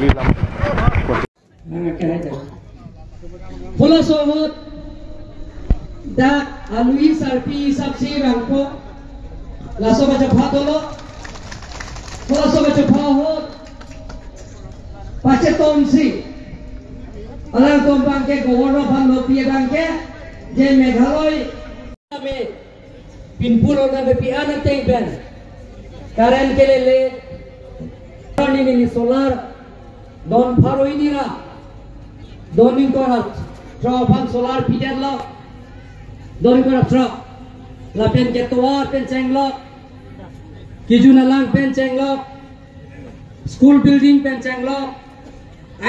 li lam Pula sohot dak alui sarpi sabsi rangko laso baca phatolo pula so baca phahot pace tomsi alang tombang ke goworo bhando pie bangke je meghaloi me pinpuro na be piana tengben karen kelele ni solar don faroi dira doning korat trapan solar pidan lo doning korat tra la pen ketwar pen cenglok kijuna lang pen cenglok school building pen cenglok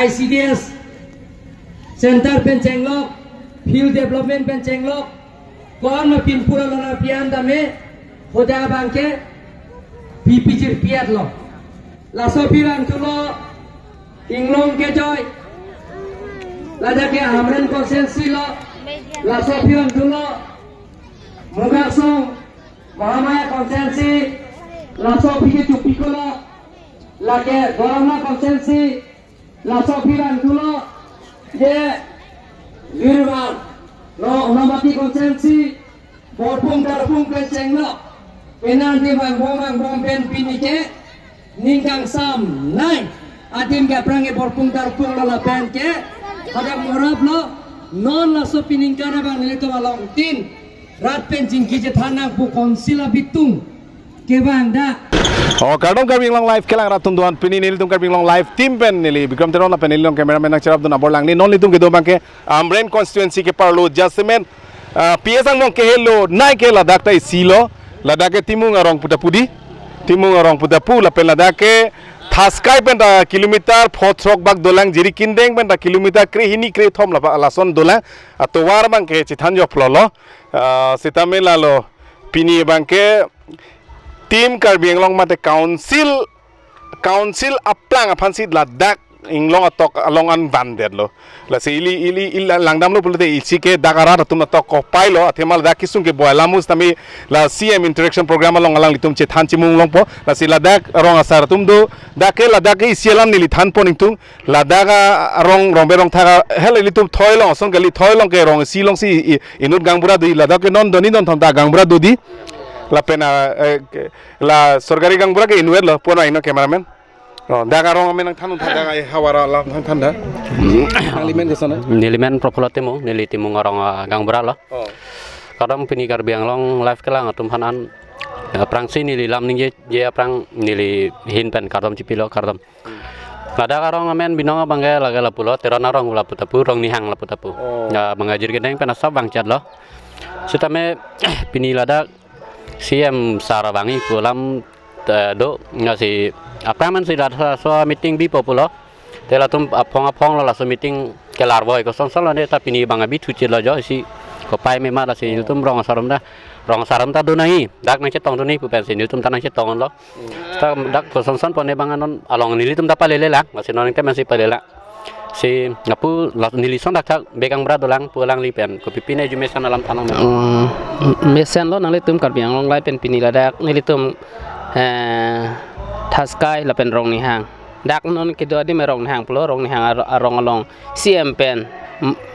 ICDS center pen cenglok field development pen cenglok kon ma pin pura lona pian dame hoda bangke pipijir piat lo la so pirang tulo inglong ke joy lada ke amren konsensi lo la so pirang tulo mogasong mahamaya konsensi la so pike chupikolo la ke gorona konsensi la so pirang tulo je Lirwan no namati konsensi borpung darpung pencenglo penanti bang pen pinike ningkang sam nai adim ke prange borpung darpung la pen ke ada morab lo non la so piningkara bang nilito balong tin rat pen jingki je thanang bu konsila bitung ke bang da Oh, kadang karbing long live kelang ratun duan pini nili tung karbing long live tim pen nili Bikram Teron la pen nili long cameraman nak cerap dun abor lang ni non litung ke do bangke Amren constituency ke parlo adjustment PS ang mong ke hello nai ke ladak tai silo ladak ke timu ngarong puta pu la pen ladak ke thaskai pen da kilometer photrok bak dolang jiri kindeng pen da kilometer kre hini kre thom la lason dolang atowar bang ke chithan jo flolo sitamela lo pini bangke tim Karbing Long mate council aplang apansi ladak inglong atok along an banded lo la se ili langdam lo pulte isi ke dakara tum atok ko pailo athemal dak kisung ke boalamus tami la CM interaction program along alang litum che than chimung long po la se ladak rong asar tum do dake ladak ke isielam nili than po ning ladaga rong berong thaga hel litum thoilong song gali thoilong ke rong silong si inut gangbura do ladak ke non doni non thonta gangbura do di la pena la sorgari gangbura ke inuet lo pono ino cameraman daga rong amen ang thanu daga hawara la thanda nilimen ke sana nilimen propolotemo nilitimu ngorong gangbura lo kadang pini Karbing Long live kelang atum hanan prang si nili lam ning je prang nili hin pen kadam cipilo kadam ada karong amen binong bangga laga lapulo terona rong laputapu rong nihang laputapu mengajir gedeng pen asap bang chat lo sitame pini lada CM Sarabangi pulam do ngasi apa man si data so meeting bi populo tela tum apong la so meeting kelar boy ko son son ne tapi ni banga bi tuci lo jo si ko pai me ma la si tum rong saram ta do nai dak nang chetong do ni pu pen si tum tanang chetong lo ta dak ko son son pone banganon along ni tum ta palele la ngasi non te man si palela si ngapu nili son dak bekang bra dolang pulang lipen ko pipine jume sana lam tanang mesen lo nang litum Karbing Long lai pen pini ladak nilitum thaskai la pen rong ni hang dak non kido di merong ni hang pulo rong ni hang arong along CM pen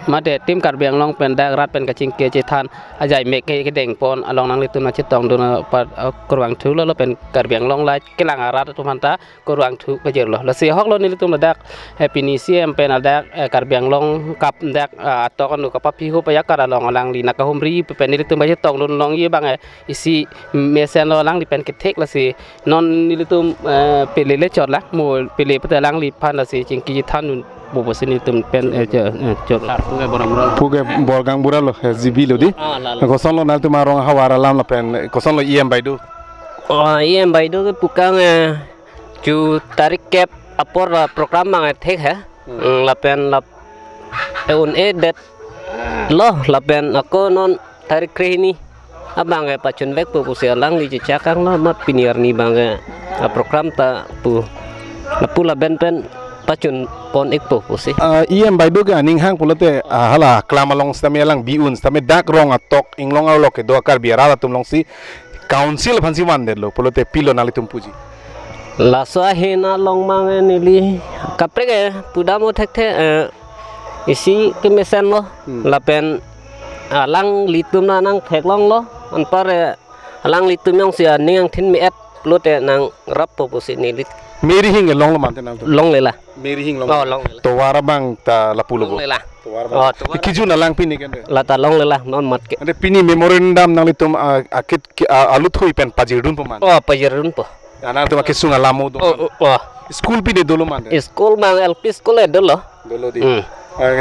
mate tim Karbing Long pen dak rat pen kacing ke cithan ajai mek ke deng pon along nang litum na citong do pa kurang thu lo pen Karbing Long lai kelang arat tu manta kurang thu bejer lo la si hok lo nilitum ladak happy ni CM pen adak Karbing Long kap dak atokon ko papi ho pa yakar along alang li nakahumri pen nilitum ba citong lon long ye bang isi mesen lo lang di pen ketek la si non nilitum pelele chot la mo pele pete lang li pan la si cingki cithan bobo sini tum pen jor puge borgang bura lo zibilo di ko son lo nal tu marong hawara lam la pen ko son lo IM Baidu IM Baidu ke pukang ju tarik cap apor program mang thek ha la pen la eun edet lo la pen ako non tarik kreni abang pacun vek pu lang li cakang lo mat pinier ni bang program ta pu la ben pen pacun pon ekpo pusi IM Baidu ke aning hang pulote hala klamalong stame lang biun stame dak rong atok inglong lo ke do kar biara tum long si council phansi wan de lo pulote pilo nalitum puji laso hina long mang nili kapre puda mo thek isi ke mesen lo lapen alang litum na nang thek long lo anpare alang litum yang sia ning thin mi et lote nang rap posi nilit meri hing long lo mante nang long lela meri hing long oh long to wara bang ta lapulo long lela to wara bang kiju na lang pini kende lata long lela non mat ke ande pini memorandum nang litum akit alut hoi pen pajirun peman oh pajirun po ana to makisung alamu do oh school pi de dolo mante school bang LP school dolo dolo di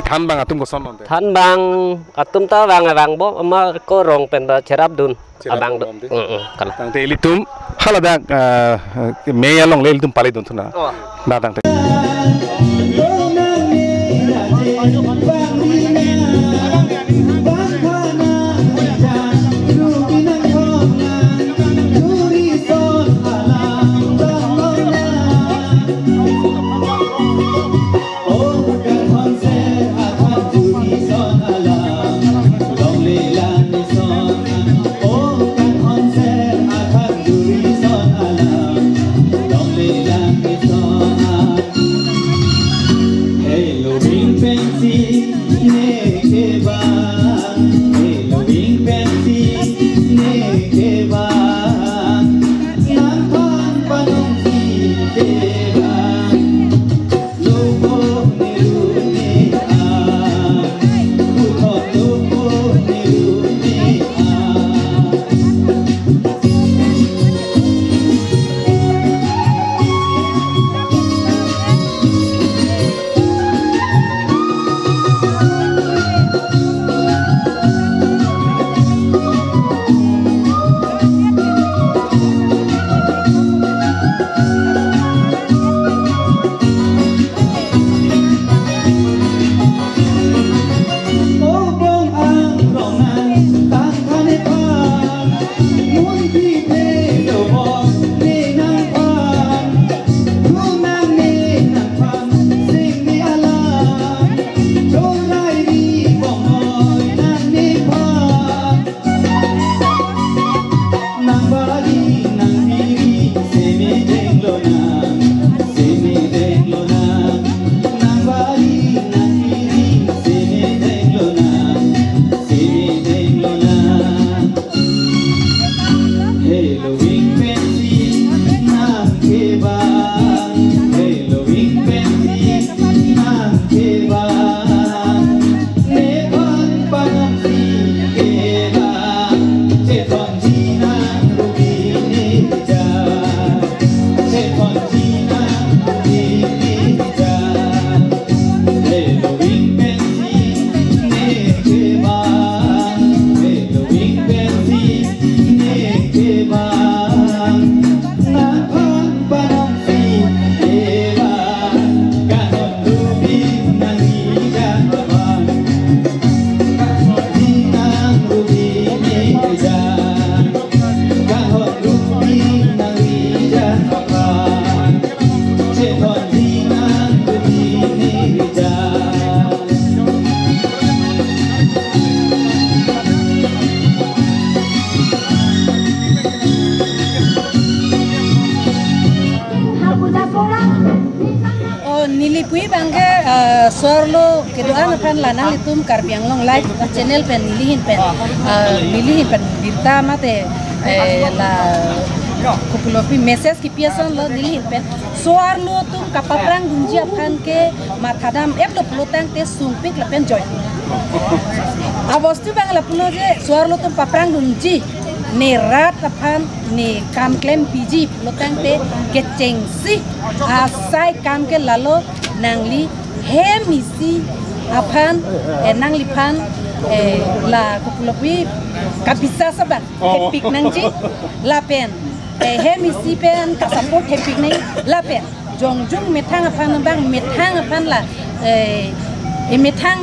than bang atum ko son mante than bang atum ta bang bo ma ko rong pen da cerap dun abang do kala tang te litum halada me along le litum pali dun thuna na tang te Sorlo kedua napan lanang litum Karbiang Long live channel pen nilihin pen birta mate la kupulopi message ki piasan lo nilihin pen soarlo tum kapaprang gunji apkan ke mathadam eplo plotang te sumpik la pen joy abostu bang la puno je soarlo tum paprang gunji ne rat aphan ne kam klem piji plotang te ke chengsi asai kam ke lalo nangli he misi aphan nang lipan la kupulopi kabisa saban hepik nangji lapen he misi pen kasapot hepik nang lapen jongjung metang aphan bang metang aphan la metang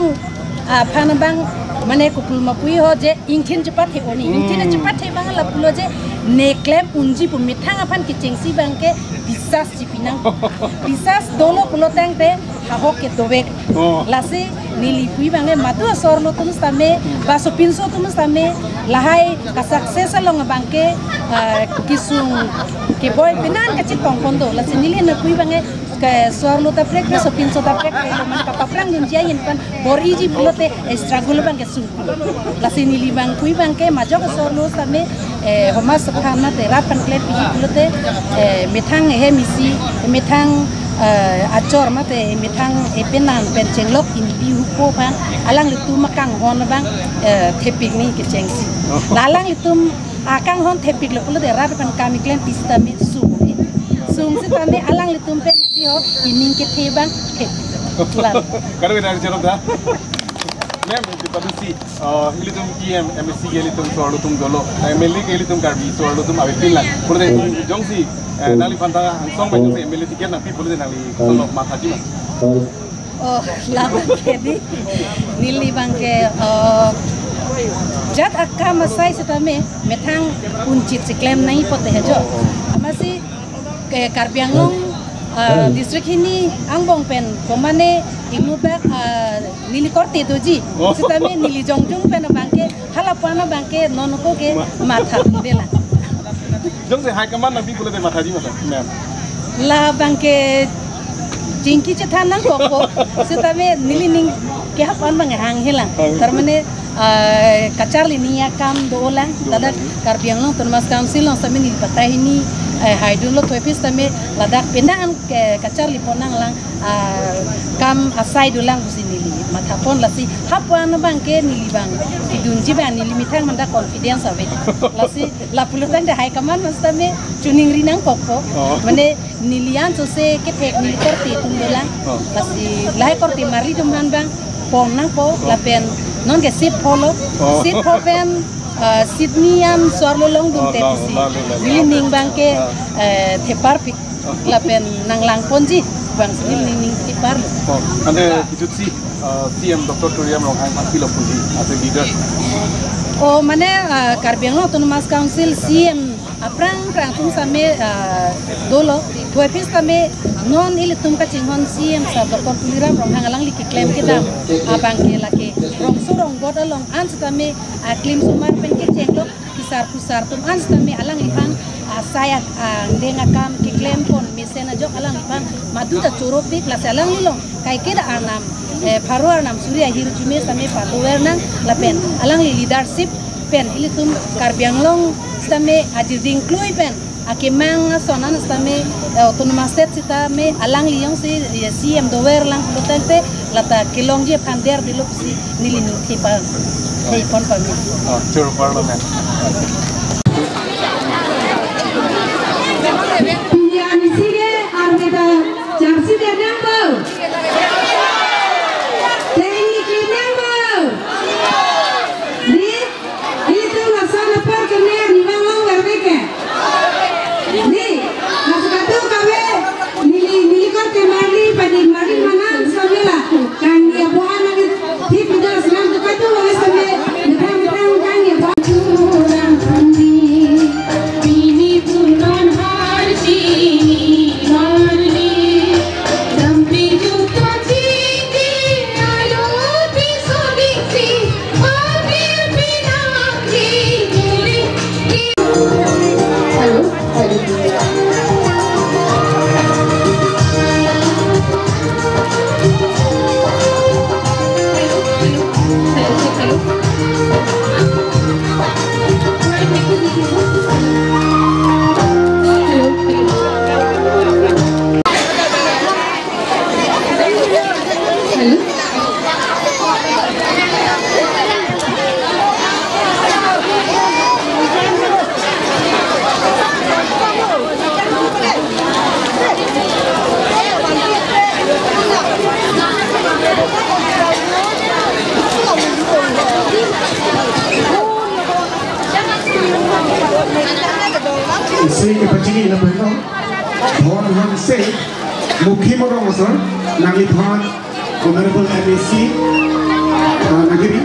aphan bang mane kupulmapui ho je ingkin cepat he oni ingkin cepat he bang la pulo je neklem unji pu metang aphan ki chengsi bang ke bisas cipinang bisas dolo pulo tang te hahok ke dovek lasi nili pui bange madu sorlo tumus tame baso pinso tumus tame lahai ka sukses along bangke kisung ke boy pinan kacit pongkondo la sinili na pui bange ke sorlo ta prek baso pinso ta prek lo man ka paprang din jia yin pan boriji pulote struggle bangke su la sinili bang pui bangke majo ka sorlo tame homas khana te rapan klet pi pulote methang he misi methang acor mate mitang penan pencenglok in biu ko bang alang litu makang hon bang tepik ni kecengsi lalang litu akang hon tepik lo kulo de rap pan kami klen pista mi sung si tame alang litu pen di ho ining ke te bang Karo ina jero da mem di padusi ilitum GM MSC ilitum sorlo tum dolo MLA ilitum karbi sorlo tum abi pinlan purde jongsi nali panta song ba jongsi MLA tiket na purde nali solo mataji mas oh lama kedi nili bangke jat akka masai setame metang uncit siklem nai pote hejo masih ke Karbianglong distrik ini angbong pen komane inubak nili korte doji setame nili jongjung pen bangke halapana bangke nonoko ke matha dela jongsi hai kaman na purde de mataji mas mem la bangke jingki cethanang koko setame nili ning ke hapan bang hang hilang termane kacar linia kam dolang dadak Karbianglong Autonomous Council ang sami nili patah ini haidun lo tuepis tame ladak pendaan ke kacar liponang lang kam asai dulang busini li matapon lasi hapuan bang ke nili bang idunji bang nili mitang manda confidence ave lasi la pulutan de hai kaman mas tame tuning rinang koko mane nilian so se ke pek nili korti tundulang lasi lai korti mari duman bang ponang po lapen non ke sit polo sit popen Sydneyan suarlo long dum tepsi bili ning bangke tepar pik lapen nang lang ponji bang sil ning tepar ande kijutsi CM Dr. Turiam Ronghai Masilo Puji as a leader oh mane Karbianglong Autonomous Council CM aprang tum same dolo tuepis tame non ili tum ka chinghon CM sa Dr. Turiam Ronghai lang liki claim kita abang ke lake rong surong god along ans tame klim sumar penke cenglo kisar pusar tum ans tame alang lipan saya denga kam ke claim pon mesena jok alang lipan madu ta churopik la salang lilong kai keda anam Paruar nam Surya hiru jume tame patuwer nang lapen alang leadership pen ili tum Karbianglong stame ajir dingklui pen akemang sonan stame autonomous state sita me alang liong si CM dower lang potente lata kilong je pander diluk si nilinu thipa thei pon pami chur parliament Pilihan sige arbeta jansi de nambo teknik nambo ni itu lasana par kene ni bangong berbeke ni nasukatu kawe nili korte mari padi mari mana sabela kan dia buan lagi tip itu seram tu katu wes sampai netang kan dia Sehingga pagi ini mereka mohon say mukhi morong osor nangli bhan honorable MSC Nagiri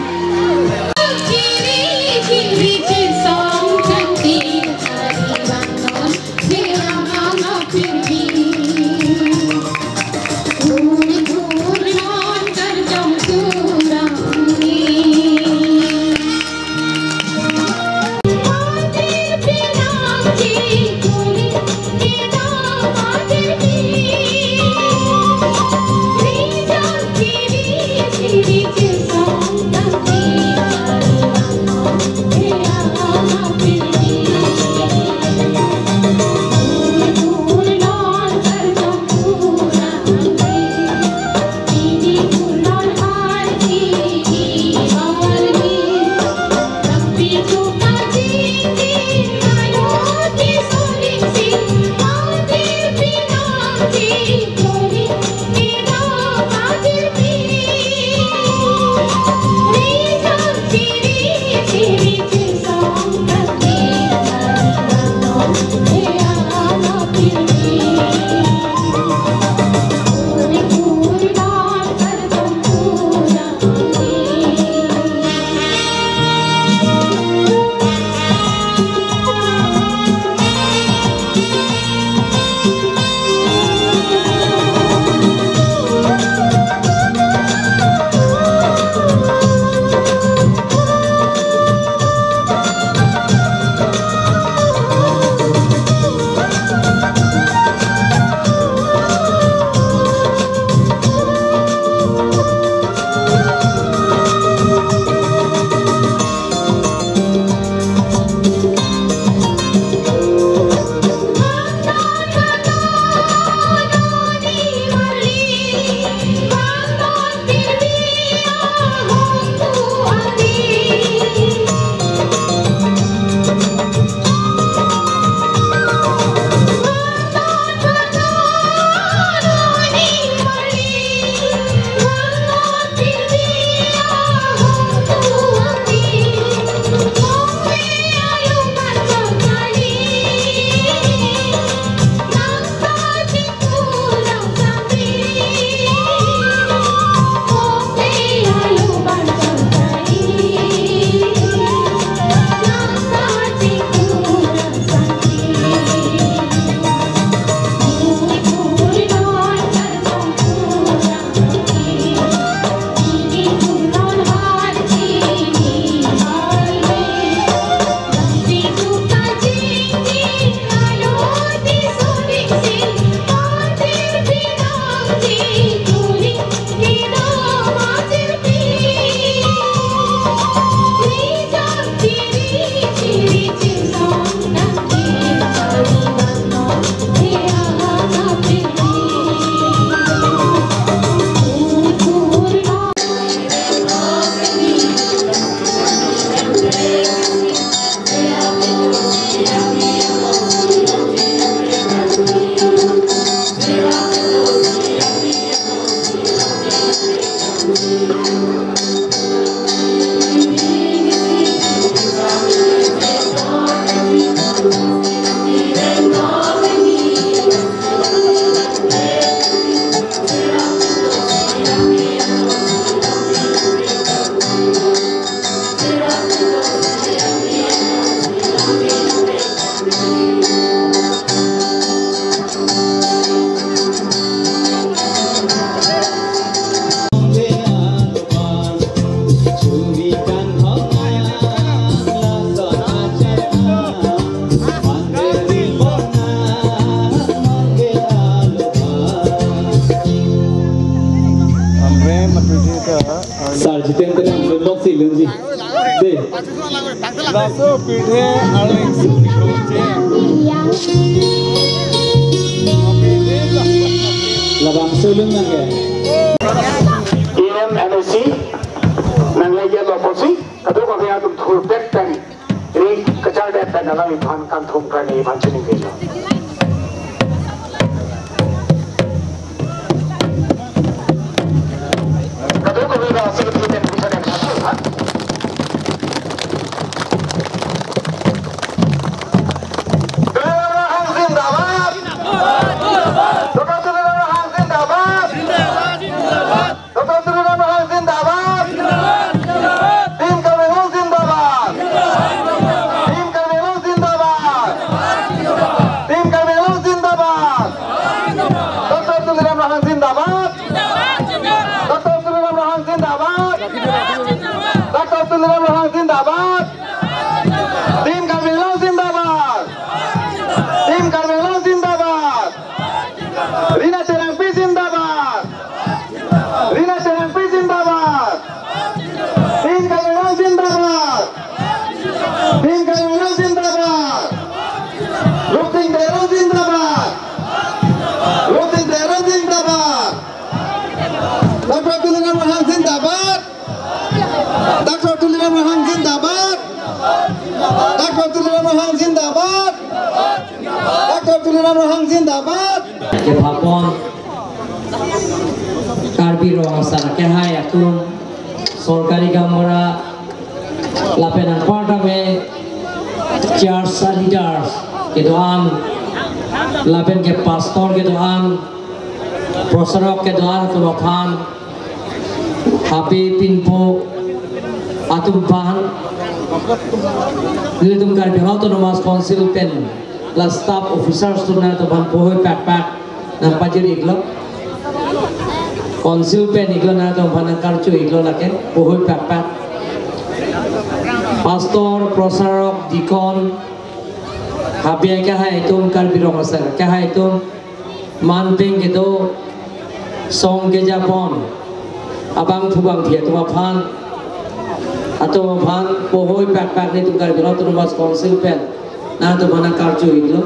Thank you. Trên tên là lớn bốc xỉ lớn gì? Để là số pide aling sukroche. Là bằng sơ lưng ngang kìa. EMNC nang lagi lo posi kadu ko ya tum thur pek tan ri kachar de tan ala mi phan kan thum ka ni phan chini ge lo kadu ko ga asik tu ten bisa den khasu ha zindabad ke Papon Karbi Rongsana ke hai atum Sorkari Gambara lapenan partame chair leaders ke doan lapen ke pastor ke doan prosarok ke doan tulopan happy pinpo atum pan litum Karbi Autonomous Council pen la staff officers tu na to ban pohoi pak nang pajir iglo council pen iglo na to ban karchu iglo lake pohoi pak pastor prosarok dikon habia ka hai tum Karbi Rongsana ka hai tum man peng ke do song ke japon abang thubang thia tu phan ato phan pohoi pak ni tum Karbi Autonomous Council pen na to mana karchu iglo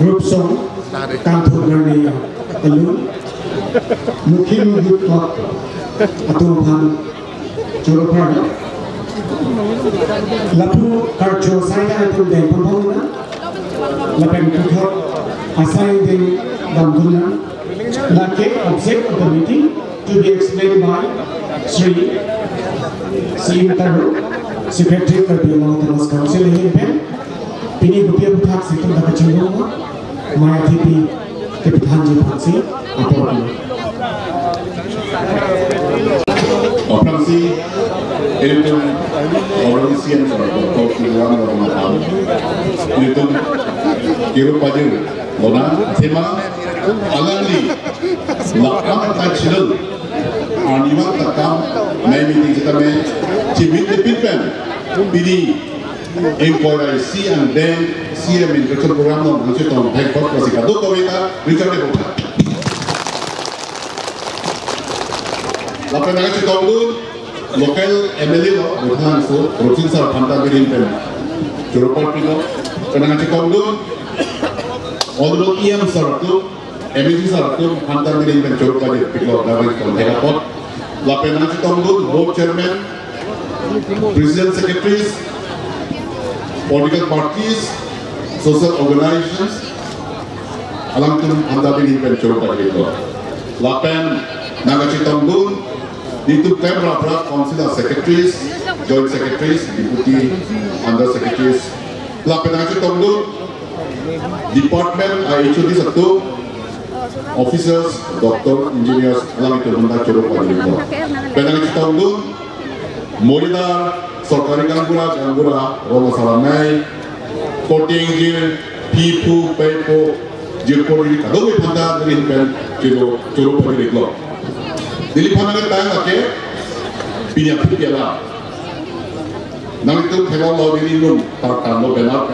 group song kantor nani alun mungkin youth club atau pan Joropan lapu karjo saya itu dan pembangunan lapen kuthok asai dan damduna lake object of the meeting to be explained by Sri Taru, Secretary Karbi Autonomous Council Pen Pini Bupia Putak Situ Daka Cinggunga Maya Tipi Kepitanji Paksi atau operasi itu orang siang kalau kiruan orang makan itu kiru paju lona tema alangli lakam kacil animal takam main meeting kita main cibit pipen bidi employer C and then CM interaction program no macam tu baik kot kasih kado kau kita Richard Debota. Lapan nak cerita tu local MLA lo bukan so rutin sar pantai berin pen Jorokol pino nak cerita tu orang EM sar tu MLA sar tu pantai berin pen Jorokol pino dah bagi kau jaga pot. Lapan nak cerita tu board chairman, president secretaries, political parties, social organizations, alam tu anda beri pencuri pada itu. Lapan naga citanggun itu kamera berat council secretaries, joint secretaries, deputy under secretaries. Lapan naga citanggun department HOD satu officers, doctor, engineers, alam itu anda curug pada itu. Naga citanggun Moridar, Sorkari Gangura, Roma Salamai, Koting Jil, Pipu, Pepo, Jilpori, Kadowi Panda, Rinpen, Juru Pagiriklo. Dili Panagat tayo laki, Pinyapipiyala. Nang ito kailan lo dilinong tarkano benar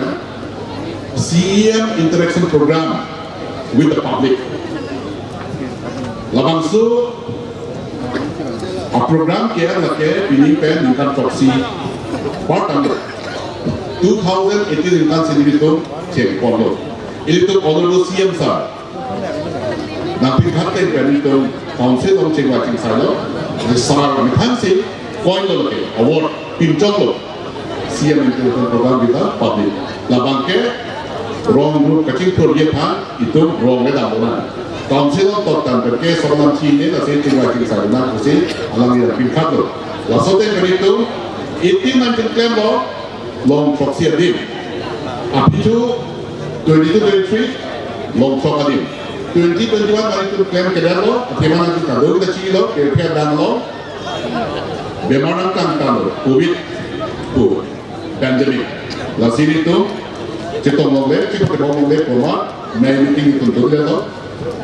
CM interaction program with the public. Labangso a program care lake pinipen income proxy part under 2018 income sinibito check polo ilito polo CM sir napi khatte penito council on check watching salo sar mithanse coin lake award pincholo CM interaction program with the public labangke wrong group kaching for ye pha itu wrong le damona council of Totan perché sono manchine la sente in qualche salina così alla mia pincato la sotte perito il team mantin klembo long proxy adim up to 22-23 long proxy adim 2021 mantin klem kedalo kemana kita do kita cilo ke danlo bemana kan covid ku pandemic la sini tu cetong ngombe cetong ngombe koma main meeting itu tu dalo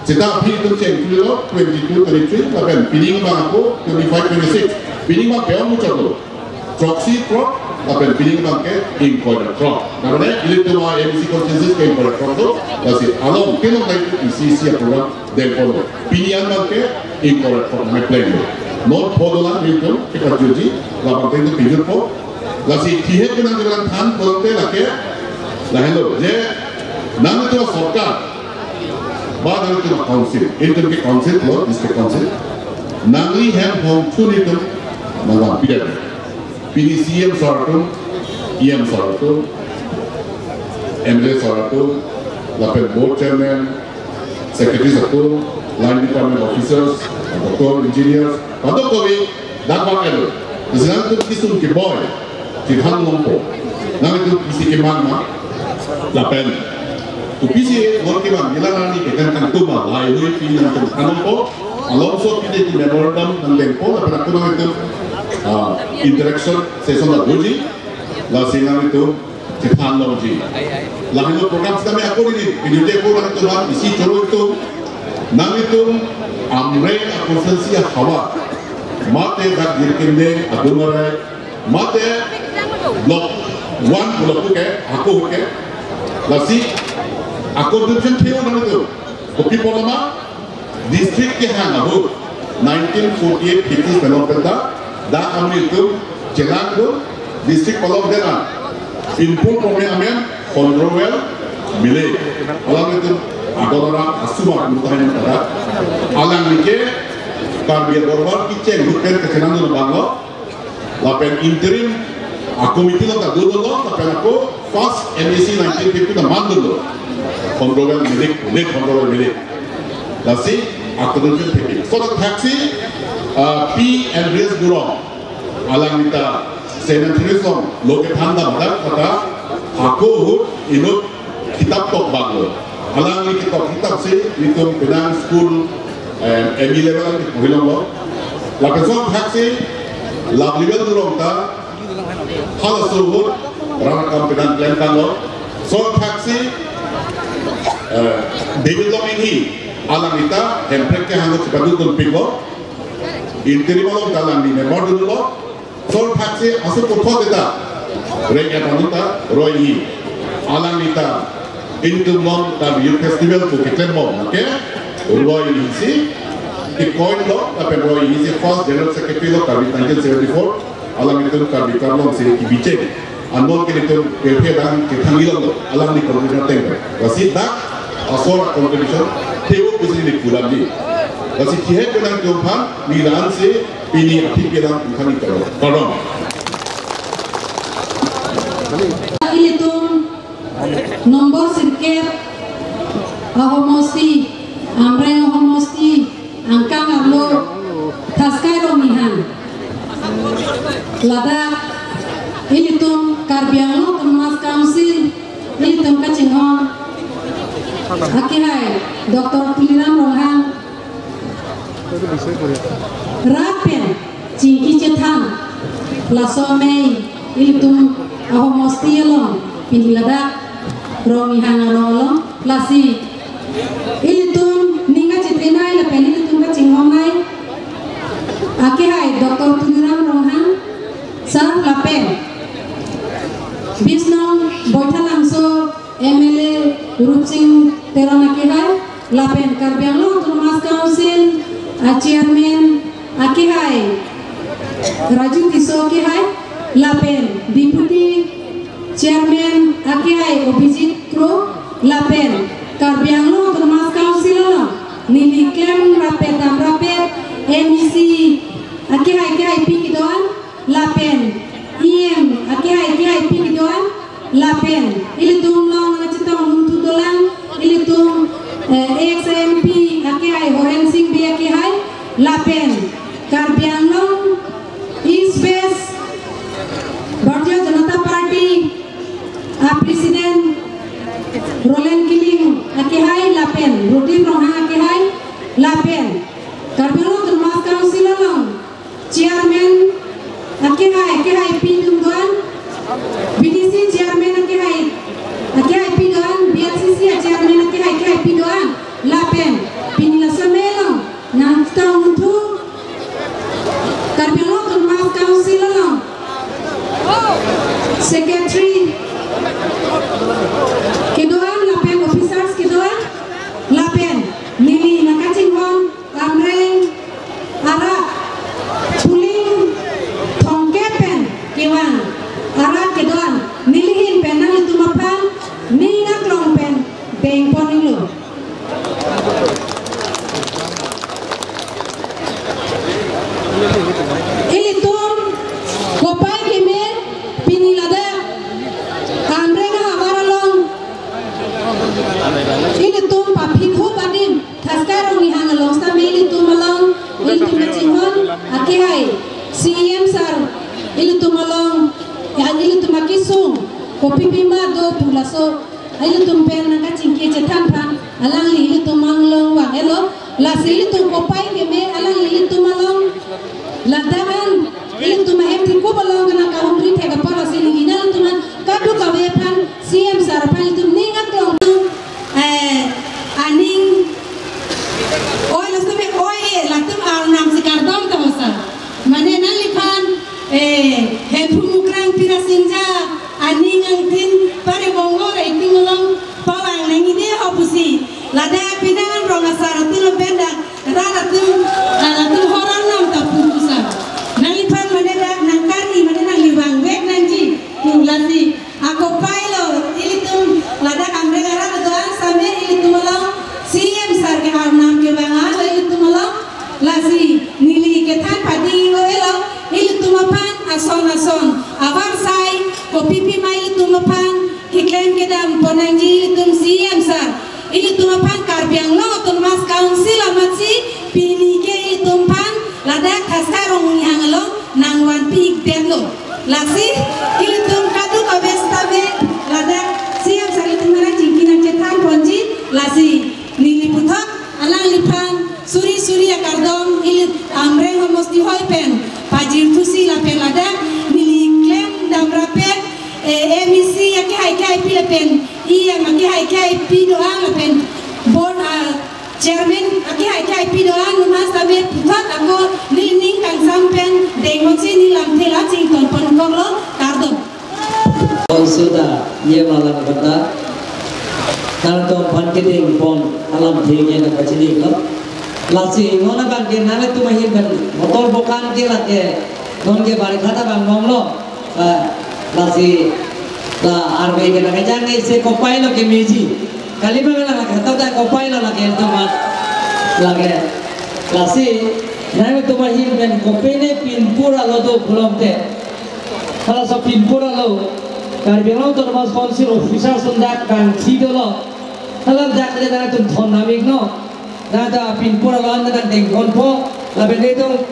Kita pilih tu cek dulu 22-23, lapan pilih bang aku 25-26, pilih bang kau muncul tu, proxy crop, lapan pilih bang ke importer crop. Karena ini tu mah MC consensus ke importer crop tu, masih along kelong lagi isi program dan follow. Pilihan bang ke importer crop nama plan tu. Not podolan itu kita juji, lapan tu pilih po, masih tihet dengan jalan tan polong tu lagi, lah hello, je, nama tu sorkar. Badan itu council, itu ke council lo, district council. Nangli hem hong chun itu, malam pidat. Pini CM soratu, EM soratu, MLA soratu, lapel board chairman, secretary satu, line department officers, doctor, engineers, padok kowe, dakwang elo. Sekarang itu kisum ke boy, kita ngompo. Nang itu kisi ke mana, lapel. Upisi orang kita bilang ni kita kan tu mah lain hui pilih nanti kanam po, alonso pilih tu memorandum nanti po, tapi aku nak itu interaction session dah doji, lah sinang itu cepat logi. Lah itu program kami aku ini, video dia pun itu mah isi curu itu, nang itu amre konsensi hawa, mate dah dirkende adumarai, mate blok one blok ke, aku ke, lah si contribution theo nama tu, kopi polama district ke hang ahu 1948 British Penopenda, dah kami itu jelang tu district polom dena, input kami amen control milik, alam itu agora asuma mutahin pada, alam ni ke kami berbuat kicen bukan kecenang tu banglo, lapen interim aku mikir tak dulu lo, tapi aku first MSc 1950 dah mandu lo. Kontrol milik, kontrol milik. Lasi, aku tunjuk pergi. So the taxi, P and Race Bureau, alang kita senatrism, loke tanda pada kata, aku inut kitab tok banglo. Alang ni kitab si, itu Penang School, ME level kita bilang lo. Lapan so taxi, lab level durong ta hal suhut rana kampidan plan kalo so taxi David Lomingi alang ita hemprek ke hangut sebadu tulpingo interi malong dalang di memor dulu so taxi asu pukho deta renya panuta royi alang ita income ta view festival ko kitlen mo okay royi si coin lo tapi royi si first general secretary lo kabi 1974 alang itu kabi karlo si kibice andol ke itu kelpe dan ketanggilan lo alang di komunitas tengah wasit dak asora contribution teo bisini di pulang di wasit kihe kenang jumpa milan si ini aktif bilang kami kalau itu nomor sirket ahomosti amre ahomosti angkang arlo taskai romihan lada itu karbianglo kemas council itu kacingong akihai Dr. Tuliram Rohang rapen cingki cetan lasomei itu ahomosti lo pinilada romihan arolo lasi itu ninga citrina ila peni itu kacingong nai akihai Dr. Tuliram Rohang sa lapen Bisnong boita langso MLA Rup Singh Terona akihai lapen karbianglo Tumas Council chairman akihai Raju Kiso akihai lapen deputy chairman akihai Obijit Kro lapen karbianglo Tumas Council nili klem rapet am rapet MEC akihai pikidoan lapen IM akihai pikidoan lapen ilitung long ngacitong untuk dolang ilitung XMP akihai Horen Singh bi akihai lapen karbianglo East West Bharatiya Janata Party President Roland Killing akihai lapen Rutin Rohang akihai lapen karbianglo Tumas Council long chairman akihai pindung doan BDC chairman akihai pindoan BLCC chairman akihai pindoan lapen pinila semelo nang tahun tu karbianglo Tumas Council long secretary kedoan lapen officers kedoan lapen nili nakacingong amreng arak puling thongkepen kiwang arak kedoan nilihin penang itu mapan ninga klong pen beng ponilo ilitum kopai kime pinilada amreng hamaralong ilitum papikhu padim taskarong ihangalong sa ilitum along ilitum kacingon akihai CM sar ilitum along yang ilitum akisung kopi bima do pulaso ilitum pen nakacingke cetan pan alang ilitum manglong wang elo las ilitum kopai keme alang ilitum along ladakan ilitum hekti ko balong kana kahumri tega para sini ginal tuman kadu kawepan CM sar pan ilitum ningat long aning oi lastume oi latum arnam sikardom kahosa mane nalipan hepumukrang pirasinja aning angtin pare bongo rating long pawang nangi de hopusi lada pinangan ronga saratul benda raratum alatum horan nam tapusa nalipan mane da nangkari mane nang liwang wek nanji nulasi ako pailo ilitum lada kamre gara doan same ilitum long CM sar ke arnam ke banga ilitum long lasi nili ke tan padi elo ilitum pan ason abar sai kopipi mai ilitum pan kiklaim ke dam ponanji ilitum CM sar ilitum pan karbianglo Tumas Council amatsi pini ke ilitum pan lada kasarong hangalo nangwan pik denlo lasi ilitum kadu kabestabe lada CM sar ilitum mara jingkinan cetan ponji lasi nili puthak alang lipan suri akardom ilit amreng homosti hoipen pajir tusi la MEC yang hai Philippine yang hai pidoan lepen board chairman hai pidoan lumas tabe pusat aku lining kang sampen dengon sini lam tela cing ton pon konglo kardo sudah ye malam kata kardo pan keding pon alam thege na kachini lo lasi ngona ban ke nale tu mahin ban motor bokan ke lake non ke bari khata bang ngomlo lasi la arbe ke na jange se kopai lo ke meji kali ba la khata ta kopai lo lake to mat lage lasi nale tu mahin ban kopene pinpura lo do bulomte kalau so pinpura lo Karbiang to mas konsil officer sundak kan sidolo kalau dak le na tu thonamik no nada pinpura lo na deng konpo la beneto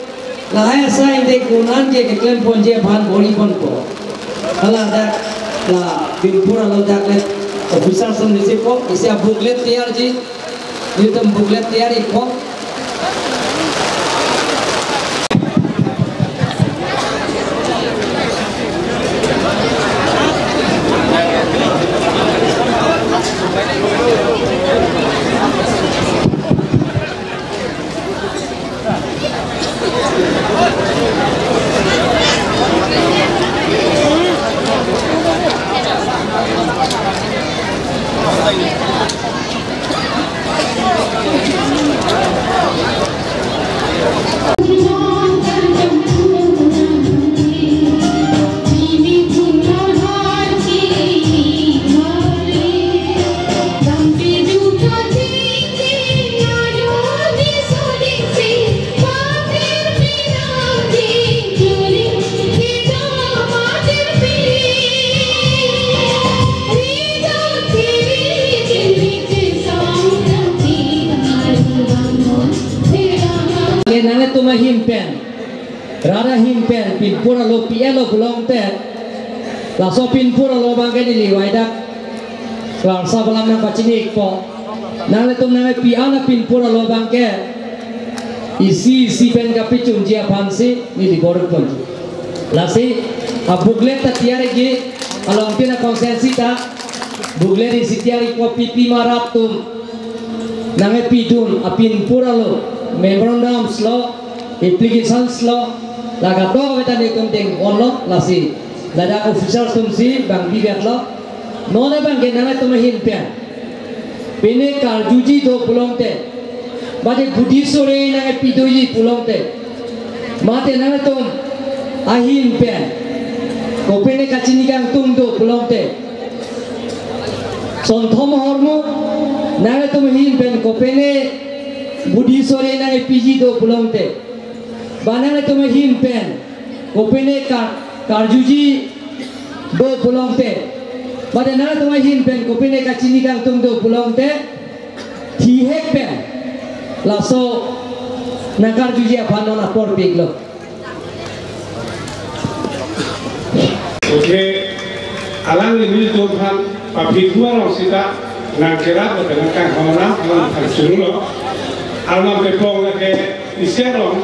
la hai sai de kunan ke klem ponje ban bori konpo kalau dak la pinpura lo dak le officer sun nisi ko ise booklet tayar ji ये तो बुकलेट तैयारी को himpen rada himpen pinpura lo pielo belum ter laso pinpura lo bangke di liwaidak larsa belam nang pacini ko nale tum nale piana pinpura lo bangke isi pen kapicun jia pansi ni di borok pun lasi a buglet ta tiare gi along tina konsensi ta buglet isi tiare ko pipi maratum nale pidun a pinpura lo memorandum lo application lo laga to beta ni tum deng onlo lasi lada official tum si bang bigat lo nona bang ke nana tum hin pen pene karjuji do pulongte bade budi sore na pidoji pulongte mate nana tum ahin pen ko pene kachini kang tum do pulongte son thom hormo nana tum hin pen ko pene budi sore na piji do pulongte banana तुम्हें him pen कोपेने कारजुजी दो पुलंगते बदना तुम्हें him pen कोपेने का चीनी का तुम दो पुलंगते ठीहेक पेन लासो नाकारजुजी अपन ना पर Piglo okay alang ini tuhan papitua rosita nangkera dengan kan kamera alang tersuruh alam tepung ke iserong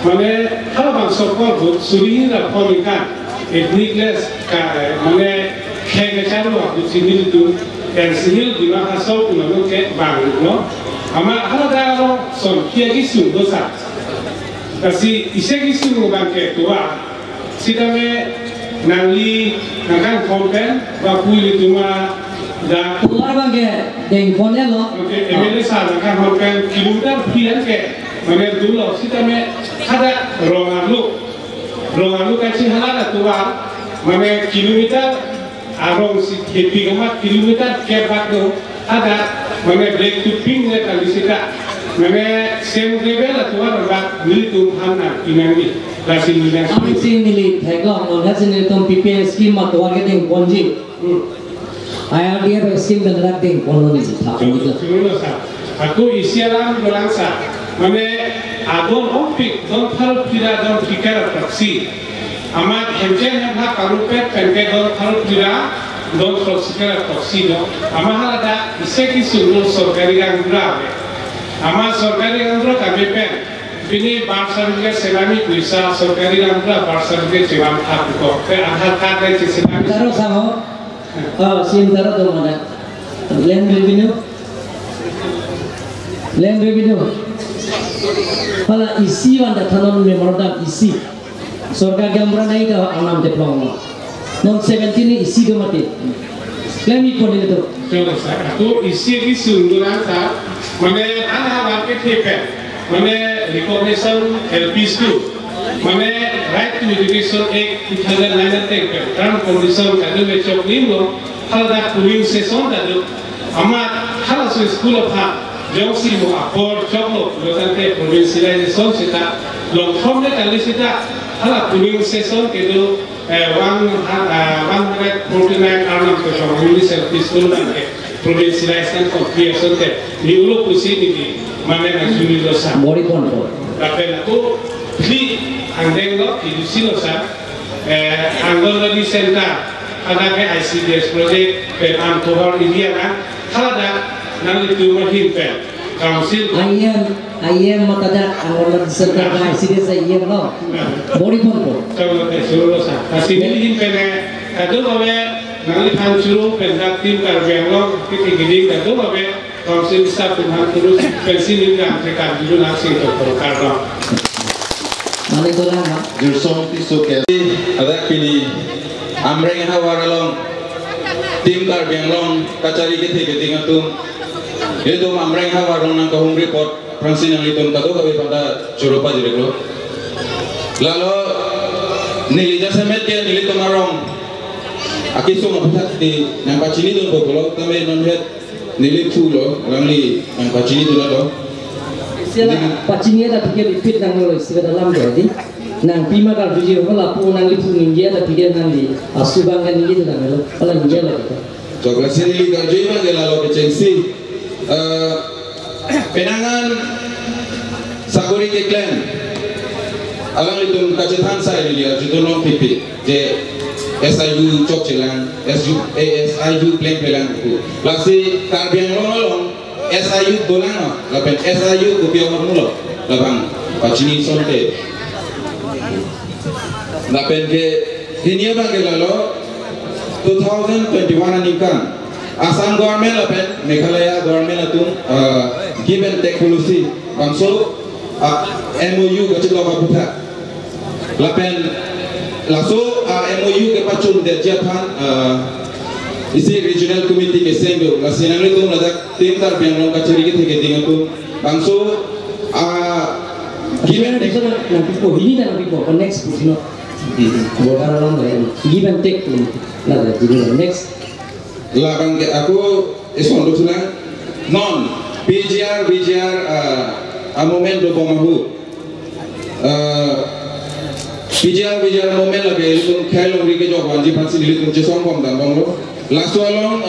mane kalau bang sokol buat suri la ponikan etnikles ka mane kega caru waktu sini itu dan sini di mana sok menurut ke bang no ama kalau dah lo son kia gisu dosa kasi ise gisu bang ke tua sida me nangli nangkan konten bakui itu mah dah keluar bang ke deng konten lo oke emele sa nangkan konten kilometer pian ke mana dulu sida me ada rongalu kasih halal tua mana kilometer arong si happy gamat kilometer kebat tu ada mana break to ping ni kali sida mana same level tua berat beli tu hana inangi kasih nilai kami sih nilai thailand orang kasih nilai tu PPS scheme mat tua kita yang ponji IRDF scheme dan rak deng ponlo ni sih aku isialan berangsa mana adon opik don tharu pira don fikar taksi amat hemjen ha karupet penke don tharu pira don fikar taksi do amahada iseki sunu sorkari gandra ama sorkari gandra kami pen Ini birth certificate selami bisa सरकारी नाम का birth certificate सेवा आपको पे आधार कार्ड है selami Taruh sama, sim taruh tu mana? Land revenue. Kalau isi wanda tanam memorandum isi, सरकार gambar naik ke alam diploma. Non 17 ni isi tu mati. Claim ikut ni tu. Betul sah. Tu isi di sunduran sah. Mana ada market hebat. Mana recognition LPs tu. Mana right to education Act 2009 tek. Term condition kadu macam ni lo. Kalau dah polling session dah tu. Amat kalau school of ha. Jauh si mo apor job lo. Lokan te provincialization kita. Long term ni kali kita. Kalau polling session kedu 149 arnam ke jauh ini selfie school nanti. Provincialization comprehension te. Ni ulo pusi ni mana nak juni dosa. Bori pon tu. Tapi aku beli angdeng lo ilusi dosa. Anggol lagi center. Ada ke ICDS project peram tohar India kan. Kalau dah nanti tu mahin pen. Council. IM mata dah anggol lagi center kan ICDS IM lo. Bori pon tu. Kalau tak suruh dosa. Kasi ni pen kado bawa nanti pan suruh pen dak tim karbiang lo kita gini kado bawa council staff Tuhan terus pensi ni kan mereka dulu nasi untuk perkara. Mana itu lah? Jursong tisu ke. Ada kini amreng hawaralong tim karbiang long kacari kita ngatum. Itu amreng hawaralong nang kahung report Fransin yang itu kado kami pada curupa jadi lo. Lalu nilai jasa media nilai tomarong. Akisu ngapain di yang pacini tu popular tapi non-head nilai pulo langli yang pacini tu lah. Sila pacini ada pikir fit nang lo istilah dalam jadi. Nang pima kal tujuh kalau pun nang lipu ninja ada pikir nang di asubang kan ninja tu nang lo. Kalau ninja lah kita. So kelas ini kal tujuh mana lalu kecengsi. Penangan Sagori Keklen. Alang itu kacetan saya dia juto non pipi. Je SIU cok celang, SIU plan pelang itu. Lasi karbiang long SIU dolang, lapen SIU kopi orang mula, lapang pacini sonte. Lapen ke ini apa ke lalu 2021 anikan. Assam government lapen Meghalaya government itu give and take policy, bangso MOU kecil apa buta. Lapen laso MOU ke pacun derjatan isi regional committee ke senggo lasinang itu ladak tim karbiang long kaciri kita ke dengan tu bangso Gimana bisa nang pipo ini nang pipo next puno. Bokar long le give and take tu lah jadi next. Lakang ke aku esondok sudah non BGR a moment do pemahu BGR moment lagi itu kalau mereka jawab wajib pasti dilihat jesong kom dan banglo last along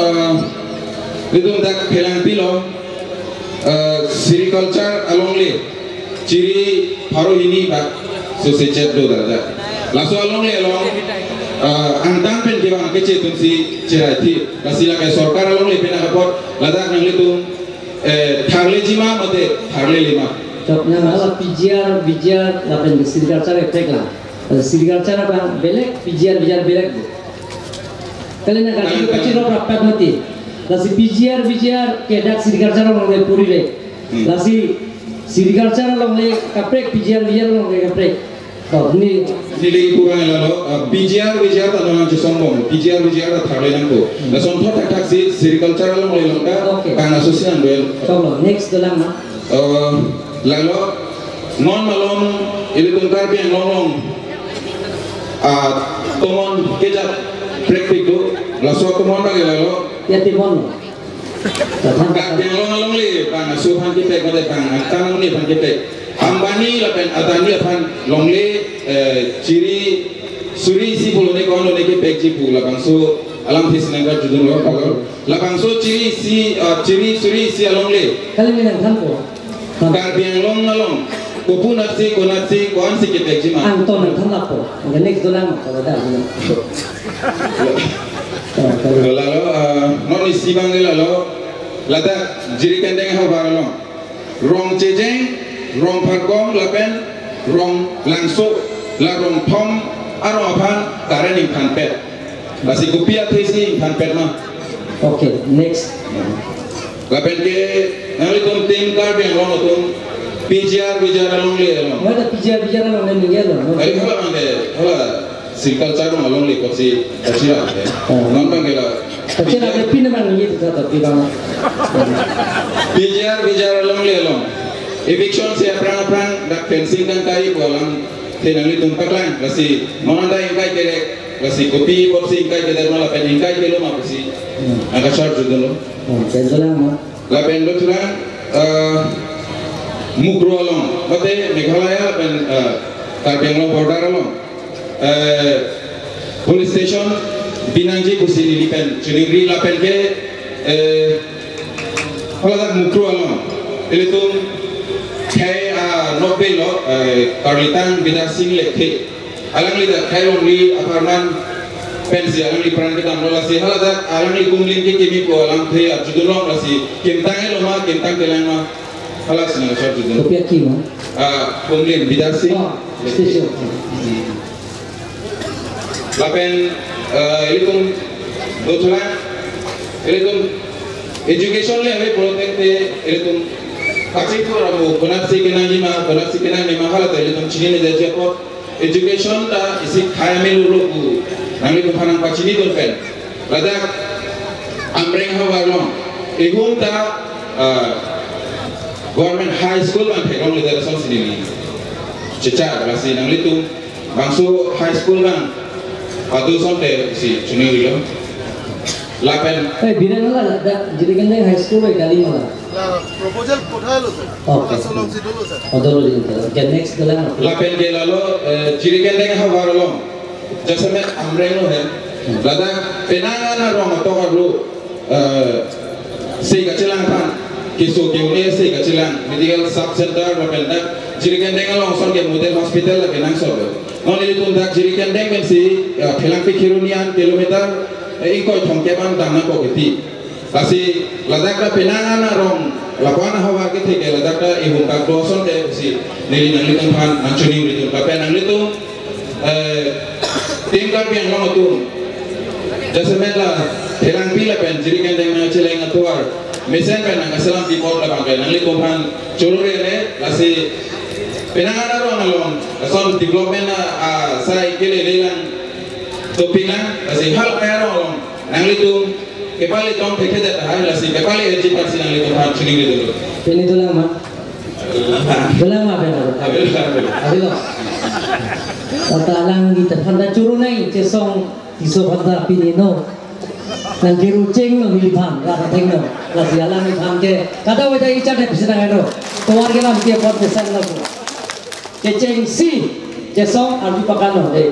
itu tak kelang pilo sericulture along le ciri paruh ini pak sosecet do dah last along le along antang pen kebang kecil tu si cerati kasih lagi sorkar along le pen rapor ladak nang itu tharle jima mate tharle lima Jawabnya malah BGR lapan sericulture efek lah. Sericulture apa belek BGR belek. Kalian nak kacir rapat mati. Lasi BGR kedak sericulture orang le puri le. Lasi sericulture orang le kaprek BGR orang le kaprek. Oh ni nilai kurang lalu BGR tak orang jesong BGR tharle nangko. Lason thot tak si sericulture orang le longka kan asosian duel. Coba next dalam mah. Lalu non malom itu tungkar biang lorong tomon kejap praktik tu lalu tomon bagi lalu ya timon tungkar biang lorong le bang suhan kita kau bang tangan ni bang kita ambani lapen adani lapan long le ciri suri si puluh ni kau ni ke pekji pula bang so alam his nengkar judul lo kalau lapang so ciri suri si along le kalian minang tanpo karbiang long ngalong kupu nasi kuan si kita cima Anton nang lapo ang next dolang kalau dah lalu non isi bang lalu lada jiri kendeng hawa balong rong cejeng rong pharkom lapen rong langso la rong thom arong aphan karening phan pet basi kupia thesi phan pet ma. Okay, next. Lapen ke ngali tum tim kar biang long tum PGR long le long. Mana PGR long ne ninge lo. Ai hala ande hala silkal char long long le kosi achira ande. Non bang gela. Achira le pin man ninge tu ta pibang. PGR long le long. Eviction se aprang dak fencing kan kai bolang tenang tum paklang basi monanda ingkai kere basi kopi porsi ingkai kere mala pen ingkai kelo ma basi angka char judolo. Kenzola ma. Lapen dotulang Mukro along, bate Meghalaya pen Karbiang long border along. Police station Binangji kusini lipen Chuningri lapen ke haladak Mukro along. Ilitum kai nobe lo Karlitan Bidar Singh lekhe. Alang lidak kai only apartment pensi alang li peran kita melasi haladak alang li kumlin ke kimi ko alang the judulong lasi kentang lo ma kentang telang ma. Halas na short judul. Kopi aki ma. Kumlin Bidar Singh Station. Lapen ilitum dotulang ilitum education le ave protect ilitum kacik tu ramu penapsi kenang lima halat ilitum chini ne jaje ko education ta isi khaya melu ku nangli tu phanang pachini tu pen ladak amreng hawarlong ehum ta government high school ban thekong le dar son sini cecar basi nangli tu bangsu high school ban adu son te si chuni rilo lapen Biren la jadi kan high school e kali mala. Proposal kothai lo sir. Okay. Solong sidolo sir. Odolo dinta. Okay, next gala. lapen ke lalo jiriken deng hawarlong jasame amreng lo hai ladak penangan na rong to ru sei gachelang pan kiso keune sei gachelang medical sub center lapen dak jiriken deng long son ke model hospital la kenang sobe non itu dak jiriken deng ben si phelang pi kirunian kilometer ingkoi thongke ban dangna ko geti kasi ladak da penangan na rong lakuan hawa ke theke ladak da ihum ka doson de si nili nangli kan pan manchuni ritu lapen nangli tu tim ka piang long tu jasame la phelang pi lapen jiriken deng na cheleng atuar mesen pen ang asalam di mor la bangke nangli ko pan chulure ne lasi penangan na rong along son development na sai kele lelang topilang lasi hal kaya rong nangli tu kepali tom peke jata hai lasi kepali eji parsi nangli tu pan chuni dulu Ini tu lama. Belama benar. Abilo. Kata alang kita panda curu nai cesong iso panda pinino. Nanti rucing lo milipam, kata tengno. Lasi alang milipam ke. Kata wajah icat deh bisa nangano. Keluar kita mesti buat pesan lagu. Keceng si cesong arti pakano deh.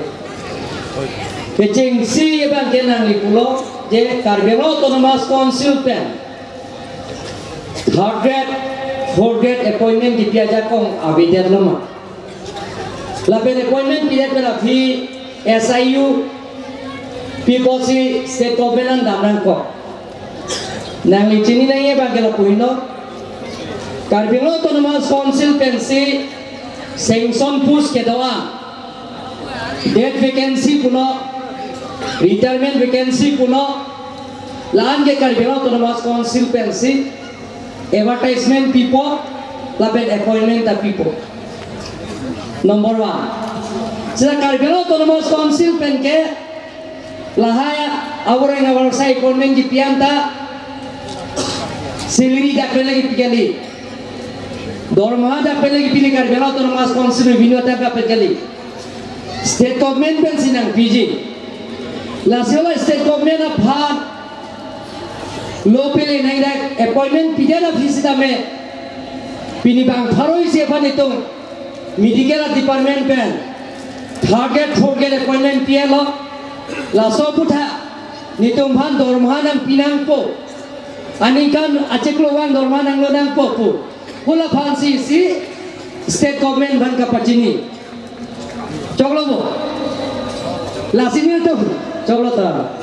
Keceng si bang kenang di pulau. Je Karbiang Autonomous Council pen. Third grade, fourth grade appointment di piaja kong abidat lama. Lapen appointment piaja pela fi SIU PPOC state government damran ko. Nang licini na iya bagela puino. Karbiang Autonomous Council pensi sanction push ke dawa. Dead vacancy puno. Retirement vacancy puno laan ke Karbiang Autonomous Council pensi advertisement people lapen appointment ta people number 1 sila Karbiang Autonomous Council pen ke lahaya awreng sa appointment di pianta salary da pele ki pikali dorma da pele ki pilih Karbiang Autonomous Council revenue ta ka pikali state government pen sinang PG Lasiola state government of Bharat local in Iraq appointment pidana visita me pinibang tharoi se panitung medical department pen target forget appointment pielo laso putha nitung bhan dormanang pinang po anikan aceklowan dormanang lodang po po pula fancy si state government ban kapachini choklobo lasini to choklo ta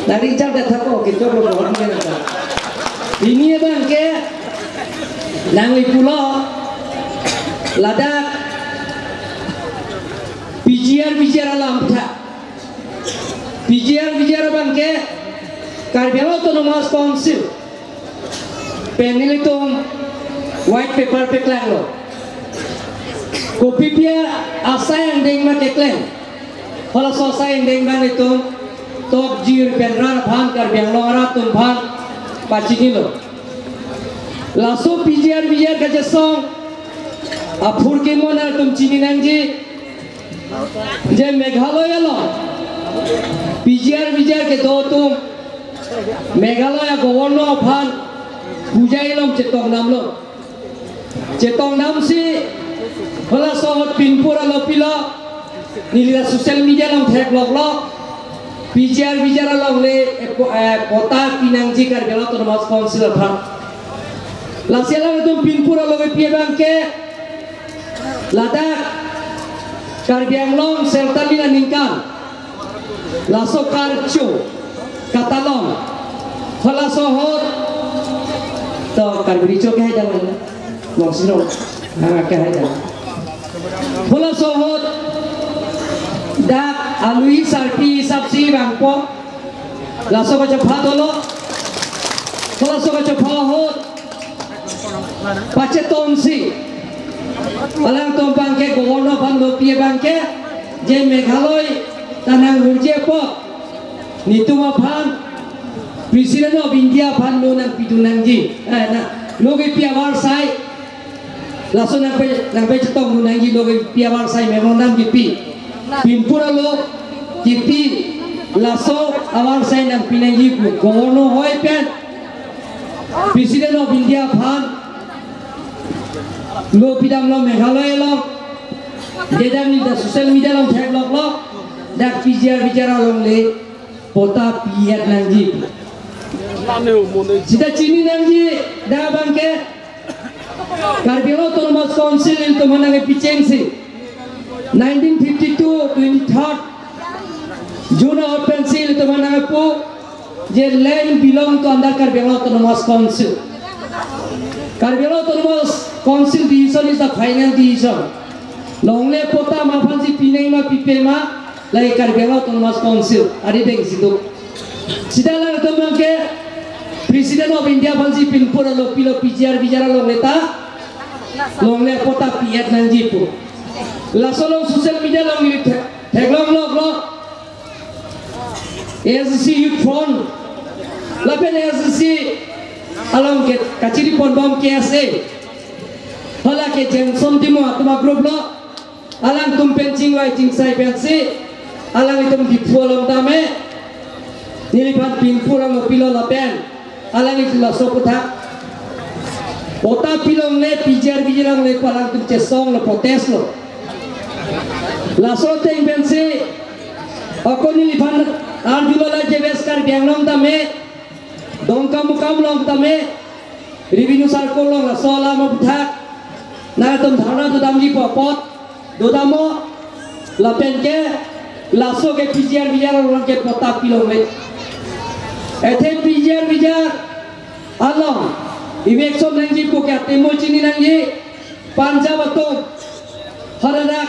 dari jar de thako ke choklo ko ni na ini bang ke nangli pulo ladak PGR alam tha PGR bangke Karbi Anglong Autonomous Council penilitum white paper peklang lo kopi pia asa yang deng ma keklang kalau sosa yang deng bang itu top jir penran phan Karbi Anglong ara tum phan pacini lo laso PGR ka jesong apur ke mona tum chini nangji je Meghalaya lo PGR ke do tum Meghalaya governor phan pujai lom cetong nam si hola sohot pinpura lo pilo nilila social media lom thek lo PGR lom le kota Pinangji Karbi Anglong Autonomous Council phan lasiala tum pinpura lo pie bangke ladak Karbi Anglong sertalina ningkan laso karcho katalong hola sohot to Karbi Rico ke jalan long sino ke jalan hola sohot dak alui sarpi sabsi bangpo laso ka phatolo hola so ka phahot pache tomsi alang tompang ke governor phan lopi bangke je Meghalaya tanang hurje po nituma phan President of India phan lo nang pidunangji na loge piawar sai laso nang pe cetong nangji loge piawar sai memang nam gipi pimpura lo gipi laso awar sai nang pinangji governor hoi pen President of India phan lo pidam lo Meghalaya lo jedam ni da social media lo thek lo dak PGR lo le pota piat nangji Sida chini nangji da bangke Karbi Anglong Autonomous Council il to manange pichensi 1952 23rd June or pencil to manange po je land belong to under Karbi Anglong Autonomous Council. Karbi Anglong Autonomous Council decision is the final decision. Longle pota mafansi pinai ma pipema lai Karbi Anglong Autonomous Council ari deng situ. Sida lang to bangke President of India fansi pinpura lo pilo PGR lo leta long le pota piat nanji pu la solo social media lo mi theglong lo ASC youth front la pen ASC along ke kachiri pon bom ke ase hala ke jensom timo atma group lo alang tum pencing wai ching sai pensi alang itum dipolong tame nilipat pinpura lo pilo la pen alang itu la soputak pota pilong le PGR le palang tu cesong lo protes lo la sote impensi ako nilipan arjulo la jeves Karbi Anglong tame dongka mukam long tame revenue sarkol long la sola mabutak na tum dhana tu damji popot dodamo la penke la so ke PGR lo ke pota pilong le ethe PGR along election nangji ko kya temo chini nangji Punjab atom haradak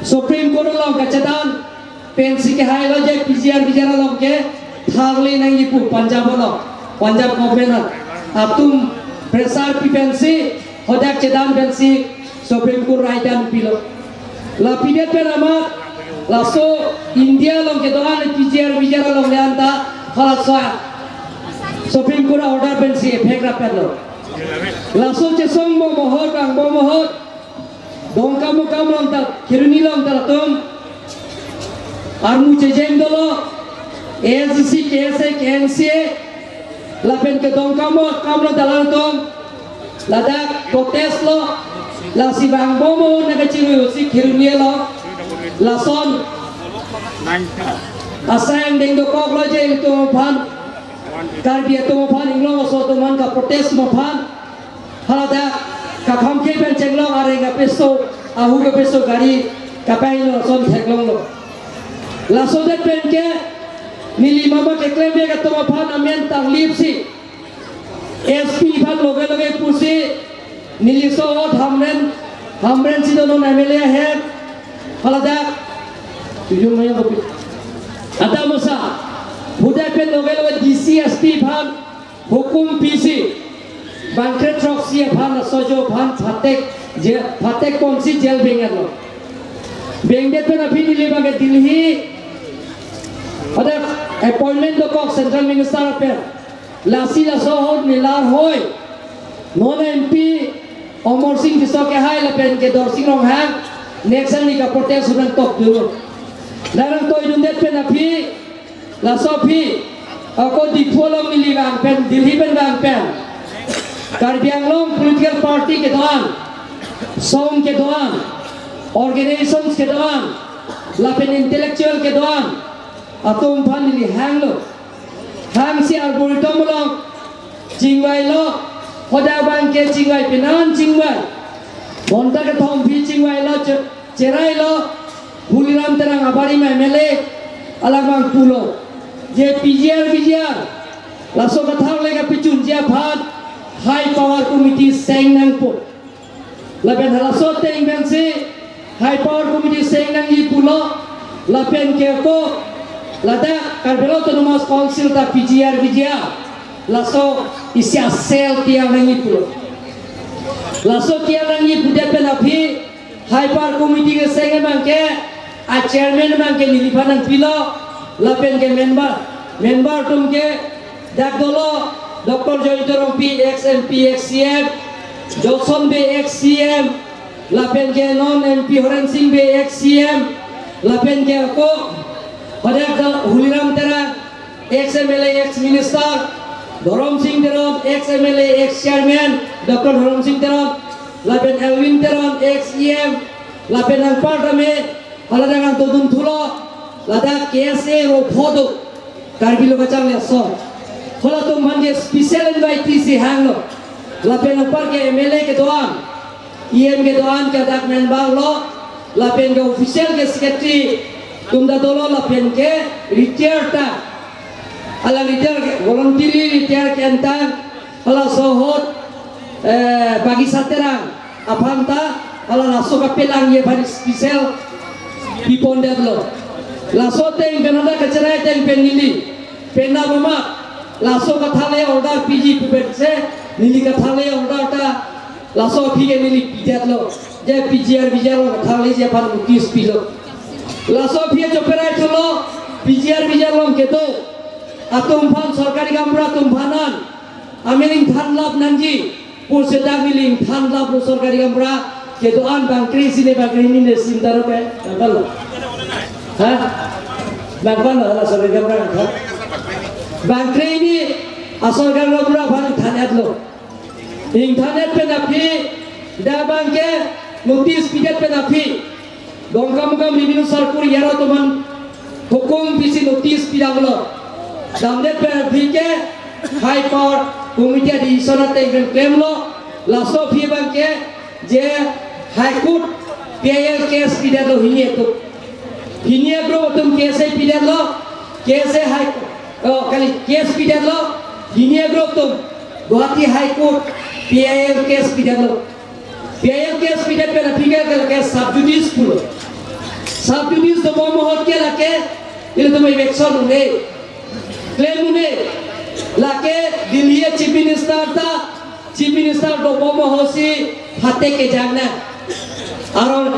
Supreme Court long kachadan pensi ke hailo je PGR long ke tharle nangji pu Punjab government atum pressure pi pensi hodak chedan pensi Supreme Court raidan pilo la pidet pe nama laso India long ke doan PGR long le anta khalasa Supreme Court order pensi effect rapelo laso chesong mo mohor dongka mo kam long ta kiruni long ta tum armu chejem dolo ASC KNC la pen ke dongka mo kam long dalan tum ladak protest lo la si bang bomo na kachiru si kiruni lo lason asayang ding do kok lo je itu phan Karbi to phan inglong so to man ka protest mo phan halada ka kham ke pen chenglong are ga peso ahu ga peso gari ka pai lo son theklong lo la so de pen ke nili mama ke klem ga to phan amen taklif si SP phan loge pusi nili so hamren Amren sida non MLA head haladak tujun maya kopi ada masa budak pen novel DC SP bhan hukum PC Bangkret Troxia bhan sojo bhan Fatek konsi jail bengat lo bengat pen api nili bagai Delhi ada appointment do kok Central Minister pen lasi la sohod nilar hoy non MP Omor Singh disok ke hai lapen ke dor sing rong hang next ni ka protest sunan top dulu darang to idun det pen api la so phi ako di pholom mili bang pen Delhi pen bang pen Karbi Anglong political party ke doan song ke doan organizations ke doan lapen intellectual ke doan atum phan li hang lo hang si arboretum lo jingwai lo Hoda bang ke cingwai penan cingwai bonta ke thom phi cingwai lo cerai lo Buliram terang abari mai mele alabang pulo je PGR laso kathang lega pichun je bhat high power committee seng nang po laben laso teng ben se high power committee seng nang i pulo lapen ke ko lada karbelo autonomous council ta PGR laso isi sel tiang nangi pulo laso tiang nangi budak penapi high power committee ke senge mangke a chairman mangke nilipanan pilo lapen ke member tum ke dak dolo Dr. Joytorong P ex-MP ex-CM Johnson B ex-CM lapen ke non MP Horen Singh B ex-CM lapen ke ko pada Huliram Tera ex-MLA ex-minister Dharam Singh Teron ex-MLA ex-chairman Dr. Dharam Singh Teron lapen Elvin Teron ex-EM lapen ang parliament aladangan todun thulo lada KSA ro phodo Karbi lo kacang le so khola to manje special invitee si hanglo lapen ang par ke MLA ke doan EM ke doan ke dak member lo lapen ke official ke secretary tumda dolo lapen ke retired ta ala retired voluntary retired ke antang ala sohot bagi saterang apanta ala laso ka pelang ye bari special piponder lo laso teng benada kecerai teng penili pena mama laso ka thale order PG pupetse nili ka thale order ta laso phige nili pidat lo je PGR lo thale je pan notice pilo laso phige choperai cholo PGR lo keto atum phan sarkari gamra tum phanan amiling than lab nanji pur sedang miling than lab lo sarkari gamra keto an bangkri sine bangkri ni ne sindaro ke bangkal ha bangkal la sarkari gamra bangkri ni asal gamra phan thanat lo internet pe napi da bangke notice pidat pe napi dongkam review sarkur yaro toman hukum pisi notice pidaglo damne pe phike high power committee di isona tengren claim lo laso phi bangke je high court PIL case pidat lo hinie bro tum case pidat lo case high kali case pidat lo hinie bro tum Guwahati High Court PIL case pidat lo PIL case pidat pe phike ke subjudice pulo subjudice to mohot ke lake ile to mai vexon ne claim ne lake Delhi chief minister to bomo hosi hate ke jagna aron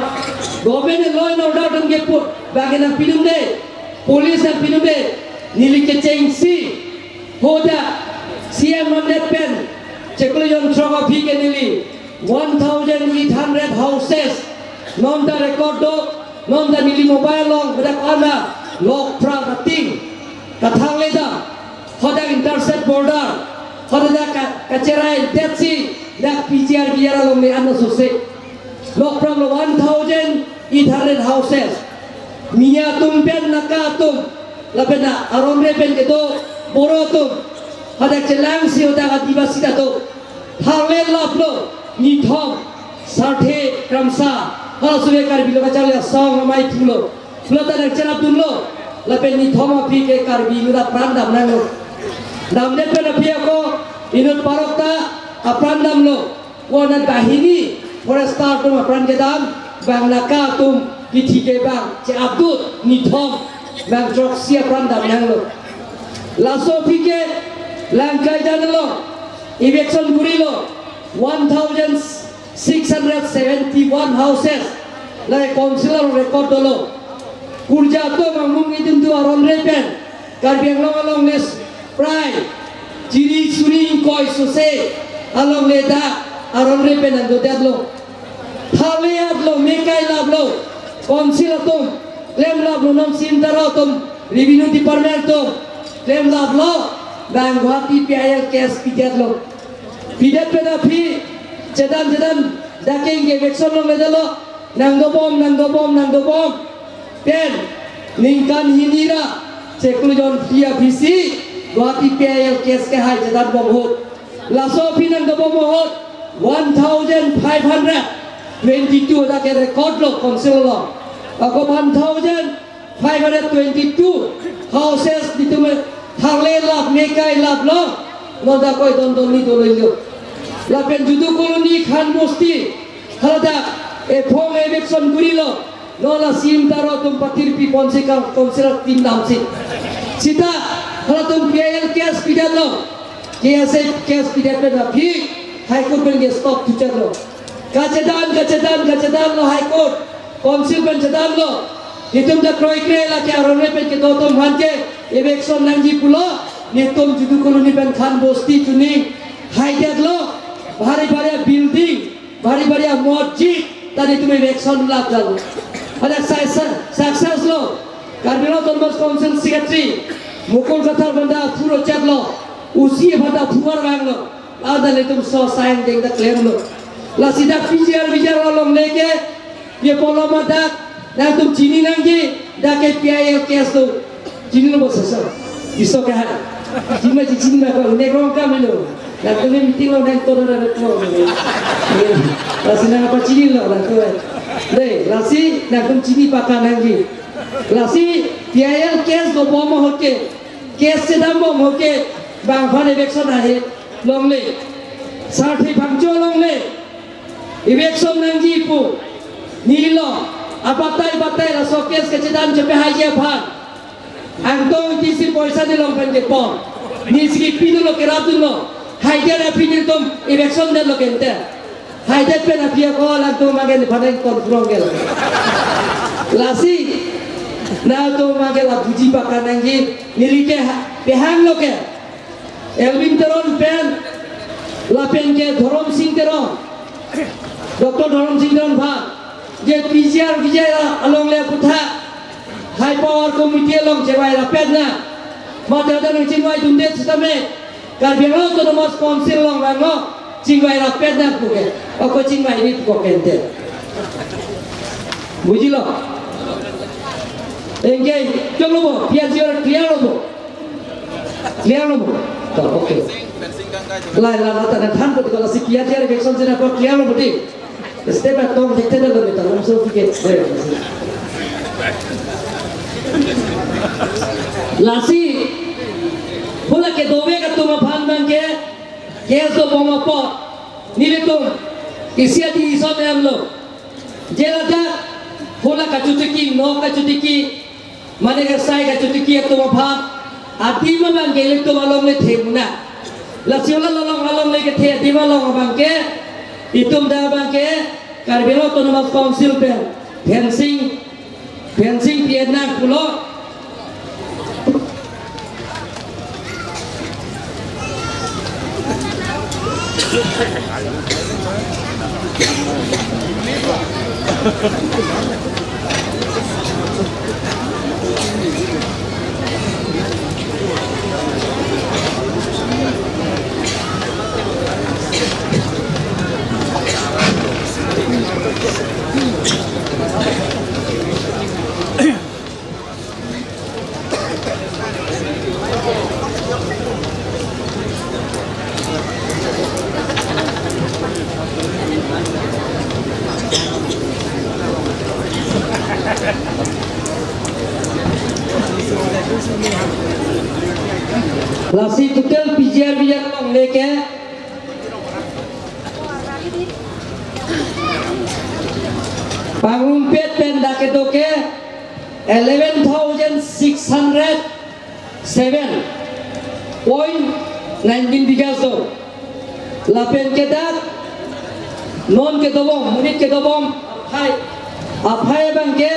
government law and order dum ge put bagena pilum ne police na pilum ne nili ke chengsi hoda CM on that pen cheklo yon troga phike nili 1800 houses non da record do non da nili mobile long bedak ana log prating kathang leda hoda intercept border hoda kacerai detsi dak PGR long ni ana sose log from 1800 houses miya tum pen nakatum lapena aronre pen kedo borotum hoda chelang si hoda adivasi da to thale laplo ni thom sarthe kramsa hala sube Karbi lo kacale song mai pulo ta nak cerap dunlo lapen ni thoma phi ke Karbi lo da prandam nang damne pe na phi ko inut parokta aprandam lo wona bahini Foresta tum apran gedam bang naka tum kiti ke bang ce Abdul ni thom bang jok sia pran dam yang lo laso pike langkai dan lo election guri lo 1671 houses lai councilor record lo kurja to mangmung idin tu aron repen karbiang long along nes pride ciri suri koi suse along leda aron repen ando dadlo thale adlo mekai lablo council tum lem lablo nom sintaro tum revenue department tum lem lablo bang Guwahati PIL case pidadlo pidat peda phi cedan dakenge election lo medalo nangdo bom pen ningkan hinira seklujon pia visi Guwahati PIL case ke hai cedan bom hot laso phi nangdo bom hot 1522 da ke record lo council lo ako 1522 houses ditume thale lab mekai lab lo no da koi don ni dolillo la pen judu koloni khan bosti halada e phong election gurilo no la sim taro tum patirpi ponsika councilor tim namsi sita halatum PIL case pidalo case pidat pe na phi high court pen ge stop tuchar lo kacedan lo high court council pen cedan lo nitum da kroi kre la ke arone pen ke dotom hanke election nangji pulo nitum judu koloni pen khan bosti chuni high lo bhari building bhari masjid tadi tu election lag jalo ada success lo karbino tonbos council secretary mukul kathar banda puro chat lo usi banda phuar bang lo ada le tum so sign deng da claim lo la sida pijar long leke ye poloma dak na tum chini nangi da ke PIL case to chini lo bosa iso ke ha chini ma ko ne rong kam lo na ko le meeting lo nang to na lo la sina apa chini lo la to le la si na tum chini pakan nangi la si PIL case do bom hoke case se dam bom hoke bang phane election ahe long le sarthi phangcho long le election nangji pu nilo apatai la sokes ke cedan cepe haje phan angtong tisi poisa de long pen de pom nisgi pidu lo keratu lo haide na pinil tom election de lo kente haide pe na pia ko la to magen phane kon prongel lasi na to magel buji pakanangi nilike behang lo ke elvin teron pen la pen ke Dharam Singh teron Dr. Dharam Singh teron bha je PGR Vijaya along le putha high power committee along jewai la pen na ma da da chingwai dunde chitame karbiang to no mas council long rango chingwai la pen na ku ke ko chingwai ni ko kente bujilo engge chalo bo PGR clear lo to okay la ta na than ko ko si PGR election jena ko clear lo bodi step at tom dekte na lo beta हम सब के लासी बोला के दोबे का तुम फान बन के केस दो बोमा पो नीले तुम इसी आदि इसो में हम लोग जेला था बोला का चुटकी नो का चुटकी माने का साई का चुटकी तुम फान आदि में बन के ले तुम लोग ने थे मुना लासी वाला लोग ले के थे आदि में लोग बन के इतुम दा बन के Karbino Autonomous Council pe fencing piedna pulo Lasi total PGR long leke Pangumpet pen daketoke 11,607.19 bigas do. Lapen ke dak non ke dobom munit ke dobom aphai bang ke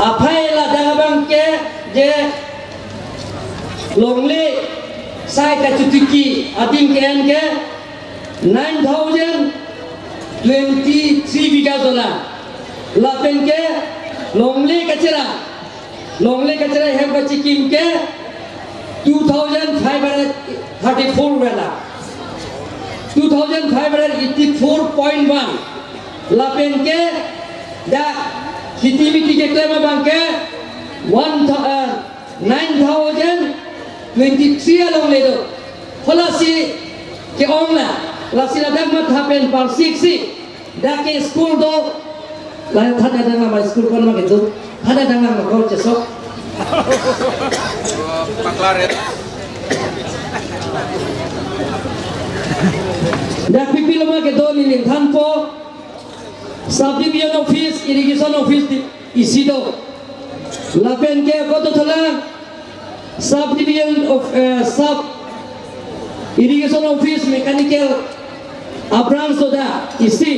aphai la dagabang ke je longli sai ka chutiki ading ken ke 9,023 bigas dola lapen ke longli kachira hem ka chikim ke 2,534 wala 2,584.1 lapen ke da hitimiti ke klema bangke 9,023 along ledo holasi ke ongla lasi ladak mat hapen par 6 da ke school do la thada danga ma school kon ma gitu thada danga ma ko chesok paklare da pipilo ma ke do ni than po subdivision office irrigation office isido lapen ke koto thola subdivision of sub irrigation office mechanical branch soda isi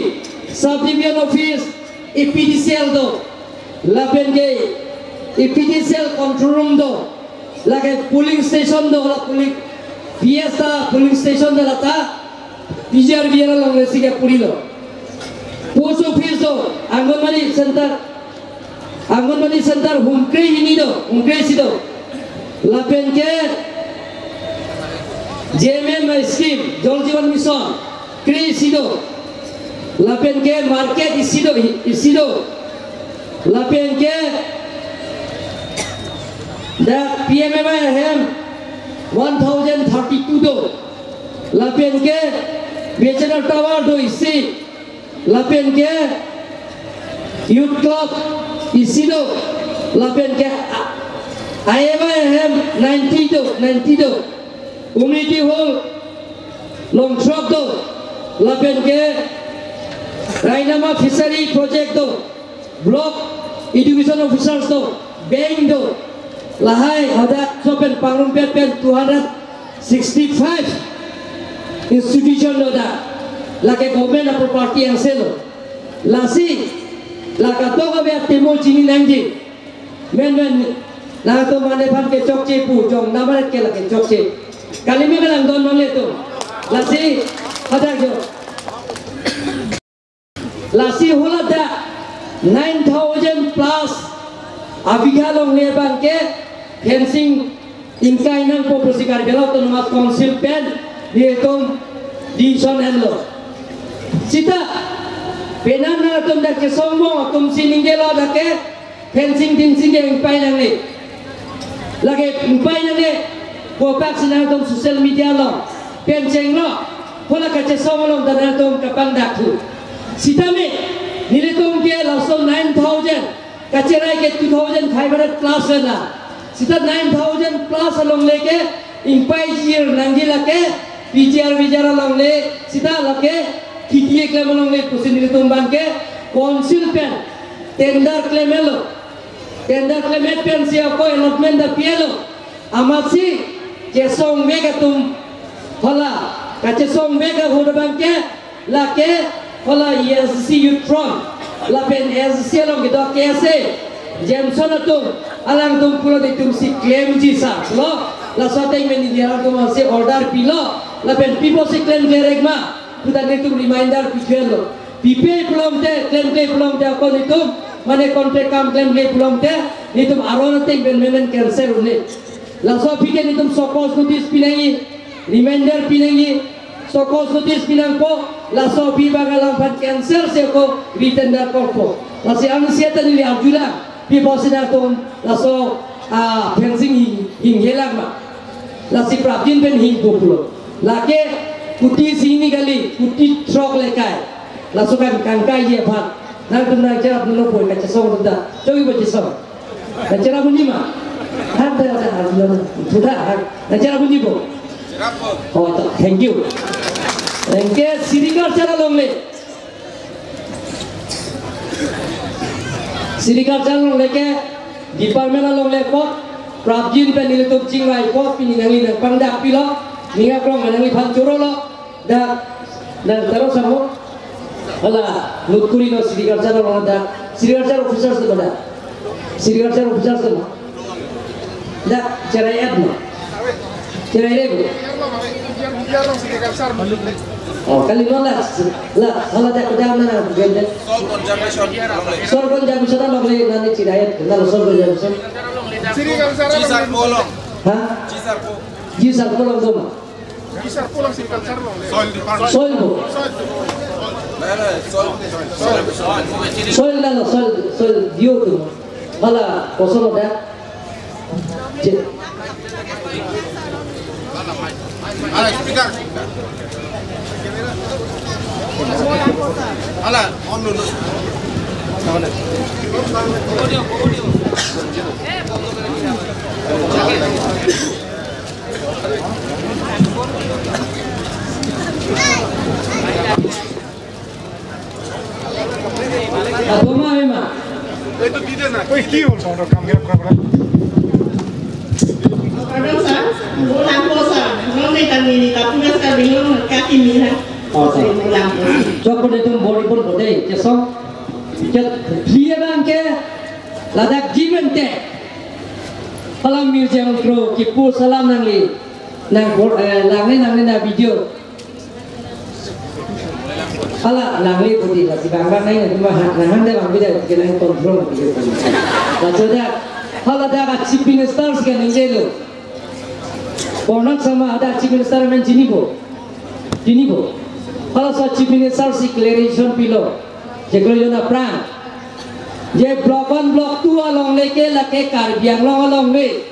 subdivision office EPDCL do lapen ke EPDCL control room do lage polling station do la polling fiesta polling station do lata PGR viera long lesi ke purilo post office do Anganwadi center humkre ini do humkre sido lapen ke JMM scheme Jal Jeevan Mission kre sido lapen ke market isido lapen ke da PMMI hem 1,032 do lapen ke Bachelor Tower do isi lapen ke youth club isido lapen ke IMI hem 90 do community hall long truck do lapen ke Rainama fishery project do block education officers do bank do lahai ada sopen pangumpet pen 265 institution do da lake government property yang selo lasi lakato ka be temo chini nangji men na to mane phan ke chokche pu jong namaret ke lake chokche kalime galang don male to lasi ada jo lasi hula da 9,000 plus abiga long lebang ke fencing inkai nang po prosikar belo to mas council pen dihitung di son hello sita penan na tum da ke sombo tum siningelo da ke fencing ke inpai nang le lage inpai nang le po pak sinang tum social media lo penceng lo pola ka che sombo lo da tum kapang dakhu sita me nilitum ke laso 9,000 kacerai ke 2,500 plus na sita 9,000 plus along le ke impai jir nanggila ke bicara along le sita lake kitie claim along le pusin nilitum bang ke council pen tender claim pen siya ko allotment da pielo amasi ke song mega tum hola kache song mega hoda bang ke lake hola ESC Utron lapen ESC along gitu kese Jameson atum alang tum pulo de tum si claim jisa lo la sote meni dia tum si order pilo lapen people si claim geregma puta ne tum reminder pichelo pipe pulom te claim ko nitum mane contract kam claim pulom te nitum aron te ben cancel une la so pike nitum sokos notice pinai reminder pinai sokos notice pinang po la so pi bagalang pat cancel se ko written da ko la si ansieta ni ajula pi bosina tum la so fencing hing helang ma la si prapjin ben hing populo la ke kuti sini kali kuti trok lekai la so kan kai ye phat nang tum nang jarap no poi ka chasong da choi bo chisong Cara bunyi mah. Ada sudah. Cara bunyi bo. Oh, thank you. Engke sirikar cara longle. Sirikar cara longle ke department longle ko prabjin pe nilituk cingrai ko pininangi nang pangdak pilo ninga krong manangi pancuro lo dan terus samo wala nutkuri no sirikar cara longle da sirikar cara officers to da sirikar cara officers to da cara edno cara ego oh kali nolah lah kalau tak kerja mana gende sorgon jam sana longle nani cirayat kenal sorgon jam sana Cisar polong. Hah? Cisar polong doma. Cisar polong sih kalsar lo. Soil bo. Soil lah soil dio tu. Malah kosong ada. Ala speaker. Ala on dulu. Apa mah? Itu tidak nak. Kau kiu soalnya kami apa? Kadang sa, ulang posa, nong kami tapi nggak bingung kaki mina. Ulang posa. Joko itu bori pun bodai, jesong. Dia bangke, ladak jiwen te. Alam museum kro, kipu salam nangli, nangli na video. Ala nangli putih, lagi bangga nai nanti mah nangan deh bang bisa kita yang kontrol begitu. Lajunya, ala dah chief minister sekian injil. Konak sama ada chief minister men jinibo. Ala so chief minister si clarification pilo. Jeklo jona prang. Je block 1 block 2 along leke lake Karbi Anglong along le.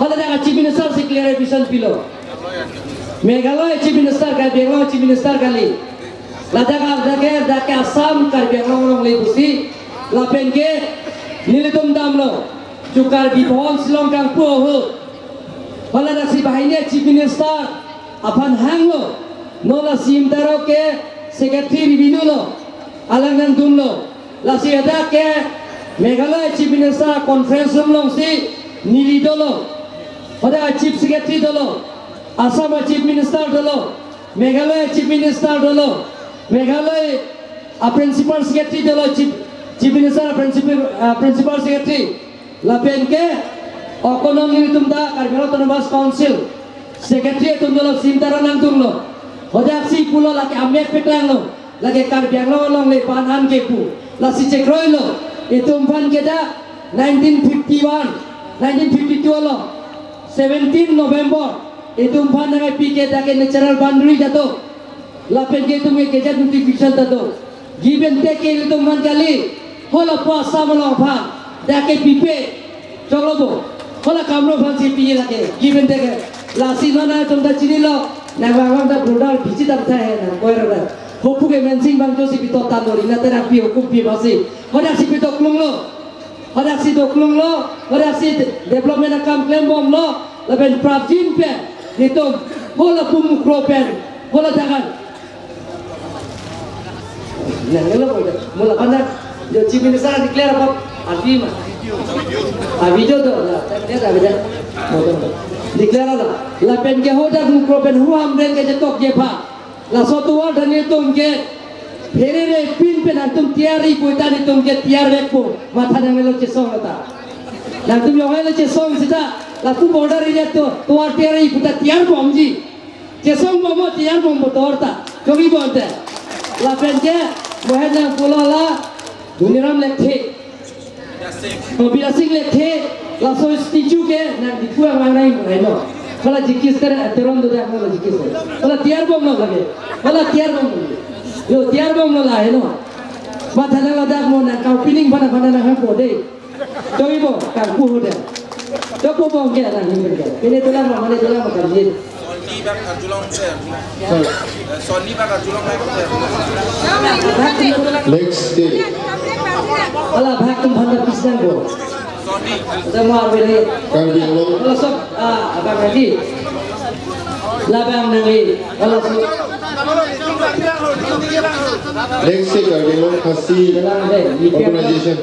Ala dah chief minister si clarification pilo. Meghalaya chief minister Karbi Anglong chief minister kali. Ladake Assam Karbi Anglong along le busi. Lapenge nilitum damlo. Cukar bibon silong kang puho. Ala dah si bahine chief minister apan hanglo. Nola simdaro ke secretary binulo. Alang nang dumlo. Lasi ada ke Meghalaya chief minister conference room long si nili dolo. Pada chief secretary dolo. Assam chief minister dolo. Meghalaya chief minister dolo. Meghalaya principal secretary dolo chief minister principal secretary. Lapen ke ekonomi tumda Karbi Autonomous Council secretary tum dolo simdara nang dumlo. Pada si pulo laki amek petang lo. Lagi Karbi Anglong long le panan kepu. Lasi cekroy lo. Itu umpan kita 1951, 1952 lo. 17 November. Itu umpan dengan PK dake natural boundary jatuh. Lapen ke itu mengejar notification jatuh. Given take itu umpan kali. Hola puasa malang pan. Dake pipe. Coklobo. Hola kamro pan si piye lagi. Given take. Lasi mana itu dah ciri lo. Nang dah brutal biji tak saya nang koiran. Hopu ke mensing bang Josi pito tanori na terapi hukum pi masih. Hodak si pito klung lo, hodak si doklung lo, hodak si development akam klaim bom lo, leben prabjin pe, hitung, hola pum kropen, hola jangan. Yang lo boleh, mula pandang, jo chief minister declare apa? Arti mah. Video tu, dia dah beda. Declare lah, leben ke hodak kropen huam dan ke jetok jepa. La sotuar dan itu ke Herere pin pen antum tiari kuita ni tum ke tiar rekpo mata nang lo cesong kata. Nang tum yo lo cesong sita la tu border area to tuar tiari kuita tiar bomji. Cesong momo tiar bombo torta. Jogi bonte. La pen ke mohen nang pulo la duniram lekhe. Birasing lekhe la so statue ke nang diku ang ngai no. Kalau jikis ter teron do dah kalau jikis. Kalau tiar bom lo lagi. Kalau tiar bom. Yo tiar bom lo lah no. Mata nang ladak mo nang kau pining pada nang hampo deh. Jogi bo kang pu deh. Joko bom ke nang himbir ke. Ini tulang mana tulang makan jin. Sony bak arjulong ser. Sony bak arjulong lai Next day. Alah bahak tum bhanda pisang bo. Semua beli. Kalau sok abang nanti. Labang nanti. Kalau sok. Next week, Karbianglong Khasi Organization,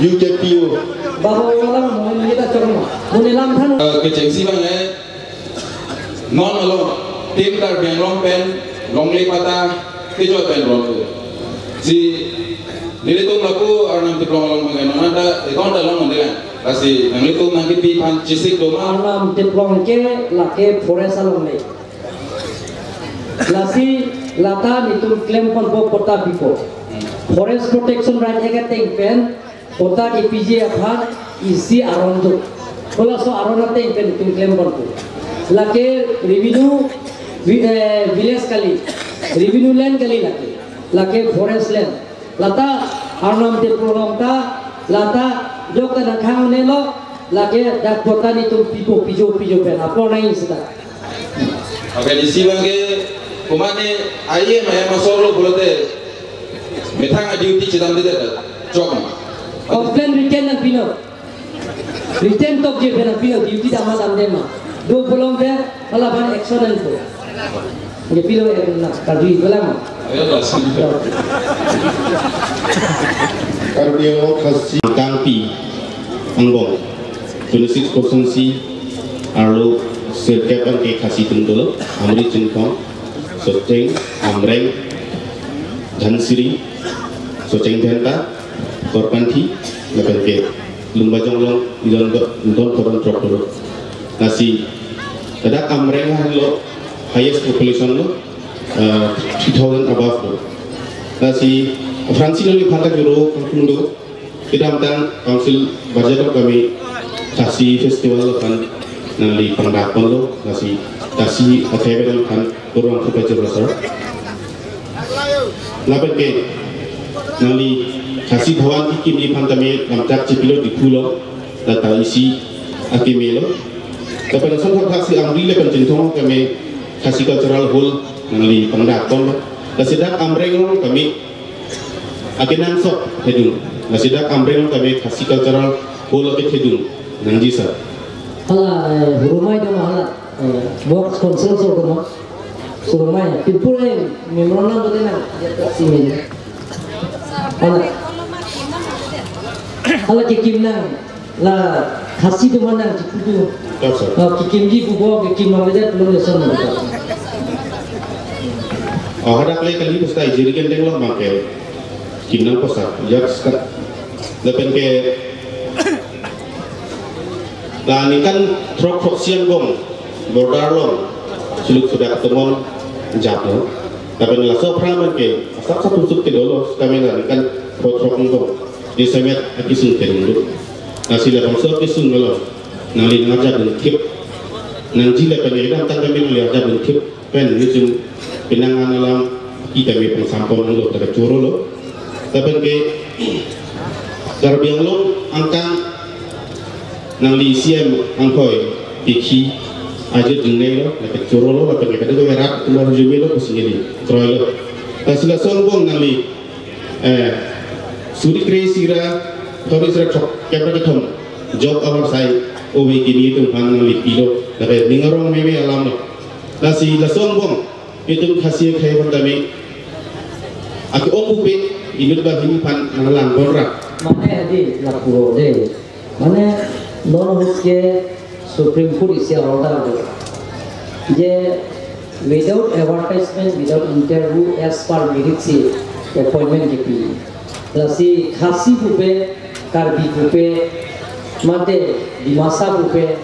UKPO. Bahawa orang mau kita coba, mau nilam thanu. Kecengsi bang non alone tim Karbianglong pen longley pata kejo pen ron si nilitung laku arnam tiplong along mengenai nada ikon dalam mendengar kasi nilitung nanti pi pan cisik doma arnam tiplong ke lake forest along le lasi lata nitum claim kon bo kota bipo forest protection right egateng pen kota di PJ aphan isi arondo kalau so arona teng pen nitum claim kon lake revenue village kali revenue land kali lake forest land lata arnam tiplong ta lata jok na khang ne lo lake dak kota nitum pijo pen apo nai sida oke di sini ke kumane aye maya masolo bulote metang duty chidam de jok complain return and pino return top je pena pino duty da madam dema do bolong de ala ban action and ko ye pilo na kadri bolam Karbianglong Khasi Kangpi Anggong 26% si Arlo Serkepan ke Khasi Tunggal Amri Cinkong Soceng Amreng Dhansiri Soceng Dhanta Korpanthi Lepen ke Lumbajonglong Idon Korban Troporo Nasi Kada Amreng lo highest population lo 3000 above lo Nasi Fransi lalu pantai juru kundu kita amtan council budget kami kasih festival kan nali pendapat lo kasih event kan kurang kebaca besar lapan ke nali kasih bawan ikim di pantai nampak cipilo di pulau data isi akimelo tapi langsung kasih ambil pencintung kami kasih cultural hall nali pendapat lo kasih dak amreng kami agenang sok hedung nasidak ambreng kami kasih cultural holo ke hedung nangji sa hala rumai dama hala box sponsor so dama surumai people memorana bote na sini hala kikim nang la khasi tu mana jipu kikim ji bubo kikim mawaja belum leson ada kali pasti jirikan tengok makai Kinang posa, jak sekat, lepen ke, lah ini kan truk siang gong, bordar long, suluk sudah ketemu jatuh, tapi nila so praman ke, asal satu suk ke dulu, kami lah kan truk gong, di semet akisun ke dulu, nasi lepen so akisun dulu, nali ngajak bentuk, nanti lepen kita tangga kami ngajak bentuk, pen itu penangan alam kita memang sampon dulu tercuru lo. Tapi ke Karbianglong angkang nang li siem angkoi piki aja jengai lo lekat curo lo lekat lekat itu berat keluar jumi lo pusing ini troy lo tasila songbong nang li suri kresi ra tori sira chok kebra ketom job awar sai owe gini itu nang li pilo lekat ningarong meme alam lo nasi la songbong itu khasi khai bandami aku omupe ini bah ini pan nalang borak. Mana di laku deh, mana non hukum Supreme Court isi order deh. Je without advertisement, without interview, as per merit si appointment kipi. Lasi khasi bupe, karbi bupe, mate di masa bupe,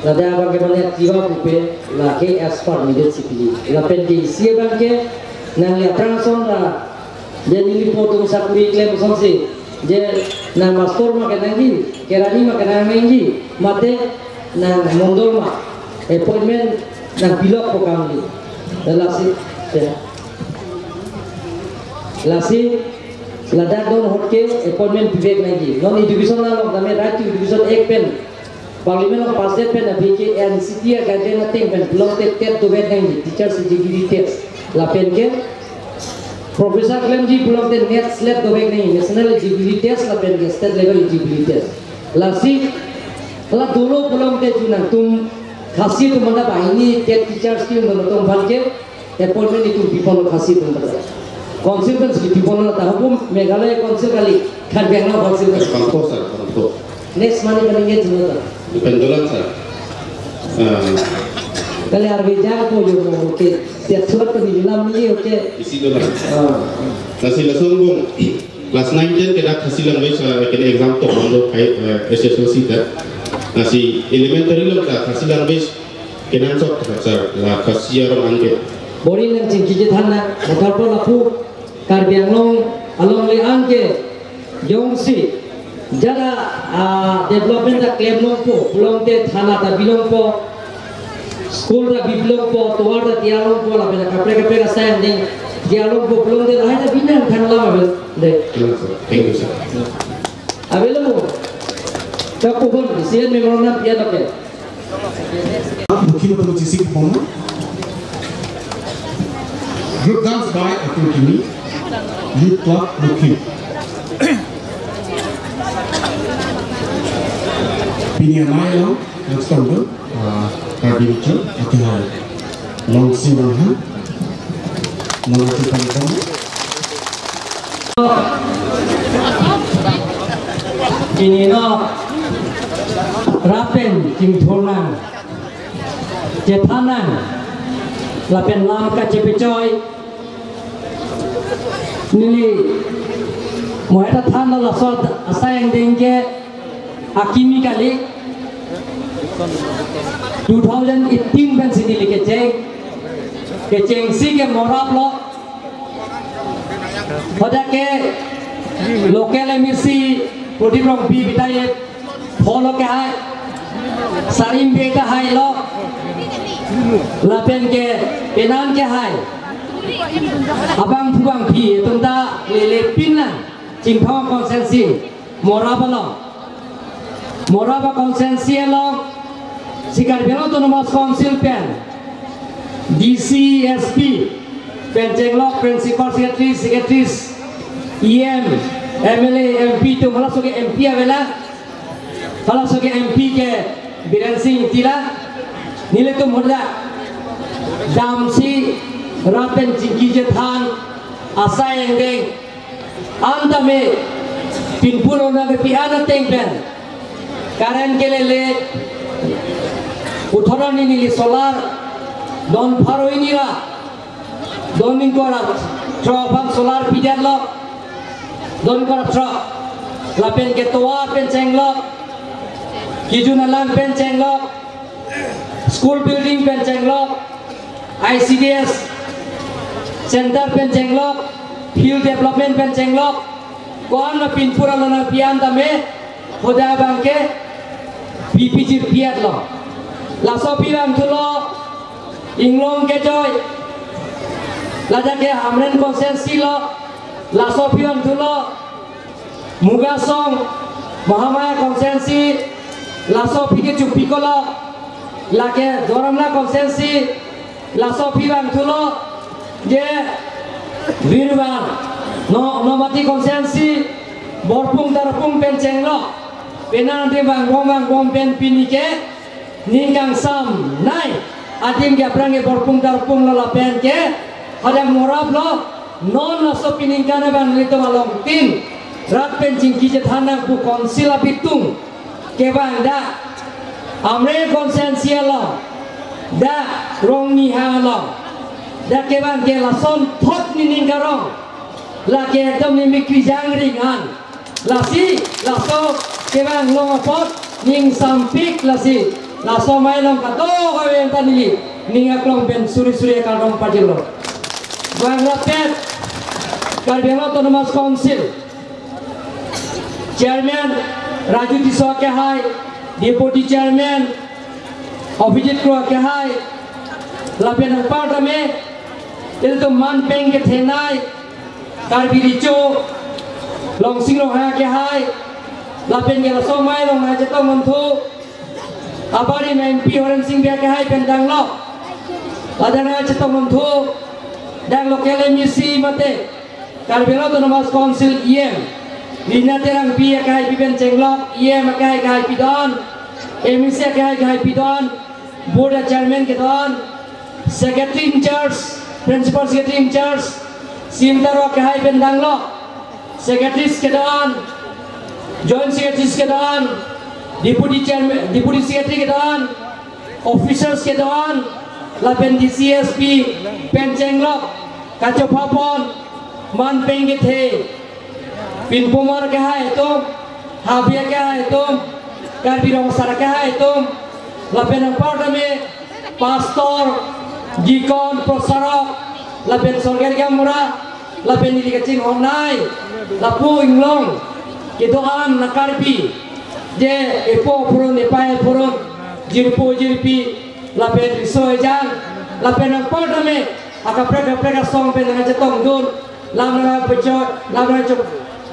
lada bagaimana tiwa bupe, laki as per merit si pilih. Lapen di isi bangke, nang lihat transong lah. Jadi ini potong sakuri klaim sonsi. Jadi na mastor makan lagi, kerani makan lagi, mate na mondol mak appointment na bilok pokang ni. Lasi ladak don hokke appointment bivek lagi. Non education na log dame right to education ek pen. Parliament of Passet pen abhi ke NCT agade na ting pen block tet to vet lagi. Teachers degree test. La pen ke Professor claim ji block the net slab do national eligibility test la pen state level eligibility test Lasi lah dulu belum ke junang tum kasih tu mana bah ini ke teacher skill menonton banke appointment itu people kasih tu mana konsil kan segitu people lah tahu Meghalaya konsil kali kan bianglah konsil Kantor sir, kantor. next money kali junang Penjualan sir. kali arbija ko jo oke tiap surat ke di dalam ni oke Isi dolar. Nasi langsung bung. Kelas 9 kita kasih language kena exam tu untuk SSLC dah. Nasi elementary lo kita kasih language kena sok sir lah kasih orang angke. Bori nang cingki jethana motor po lapu karbiang long along le angke jongsi jara development da claim long po long te thana ta bilong po school da biblong po toar da tialong po la bena kapre ka sayang ding dialog po long te raha da binang than la ma de Thank you sir. abelo mo ta ko bon sian me morona pia da ke Mungkin untuk sisi performa. Group dance by Akutini, Youth Club Bukit. Pinian Milo, next number, Kardincho, Akihai, Long Sivahan, Malaki Pangkong. Ini no rapen kim thorna jetanan lapen lam ka chepechoy nili moeta thana la sot asayang denge akimi kali 2018 ben sini ke cheng si ke morap lo hoda ke local emisi Prodibong bi bitaye follow ke hai sarim beta hai lo lapen ke penan ke hai abang phubang phi tunda lele pinna chingthong consensi moraba consensi lo sikar belo autonomous council pen DCSP pen jenglok principal secretaries EM MLA MP tu malah soke MP avela malah soke MP ke Biren Singh tila nilai tu muda damsi rapen jingki jethan asa yang deng anda me pinpur ona be piana tengpen karen ke lele utharan ni solar don pharo inira don ning kora tropan solar pijar lo don kora tro lapen ke toa pen chenglok kijunalang pen chenglok school building pen chenglok ICDS center pen chenglok field development pen chenglok kon na pinpura lona pian tame hoda bangke PPG piat lo la so piang tulo inglong ke joy la jake amren konsensi lo la so piang tulo mugasong Mahamaya konsensi laso pike cupi kolo lake doramla konsensi laso pibang tulo je virwan no mati konsensi borpung tarpung penceng lo penan de bang gom pen pinike ningkang sam nai adim ke prange borpung tarpung lo la pen ke ada morab lo non laso piningkana bang lito malong tin rat pencing kije thana bu konsila bitung ke bang da amre konsensia lo da rong ni ha lo da ke bang ke lason thot ni ning garong la ke dom ni mikri jang ringan la si la so ke bang long pot ning sampik la si la so mai long ka to ka wen tan ni ning aklong ben suri ka rong pajil lo bang rapet Karbiang Autonomous Council Chairman Raju Tiswa ke hai, Deputy Chairman Abhijit Kro ke hai, Lapen Parliament, itu man peng ke thenai, Karbi Richo, Long Sing Long Ha ke hai, Lapen ke Lasong Mai Long Ha Jatong Manthu, Abari MP Horen Singh ke hai pendang lo, Ladana Jatong Manthu, Dang Local MUC mate, Karbiang Autonomous Council EM. Lina terang pia kai pipen cenglok, ia makai kai pidon, emisya kai pidon, board chairman kedon, secretary in charge, principal secretary in charge, simtaro kai pendanglo, secretary kedon, joint secretary kedon, deputy chairman, deputy secretary kedon, officers kedon, lapen DCSP, pen cenglok, kaco papon, man penggethe. Pin Pumar क्या है तो हाबिया क्या है तो कारबिरों सारा क्या है तो लापेन पार्ट में पास्टर जिकॉन प्रसारक लापेन सरकार क्या मुरा लापेन ini kecil online lapu inglong itu an nakarpi je epo purun epai purun jirpi lapen risoy jang lapen part में akapreka song pen dengan jetong dun lamna pecoy lamna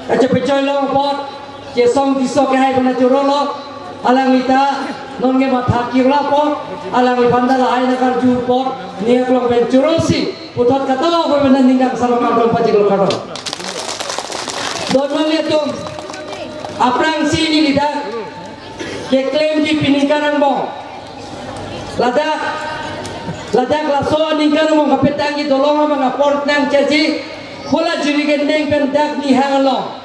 Aja pecoy lo pot, je song disok hai bana curolo, alang ita non ge mathakir la pot, alang ibanda la hai nakar ju pot, nia klong ben curosi, putot kata lo ko bana ninggang sama kadong pajik lo kadong. Don mali tu, aprang sini lidah, ke klaim di piningkaran bong, ladak laso ningkaran bong kapetangi dolong ama ngaport nang caci. Kula jiri gendeng pendak ni hangalong,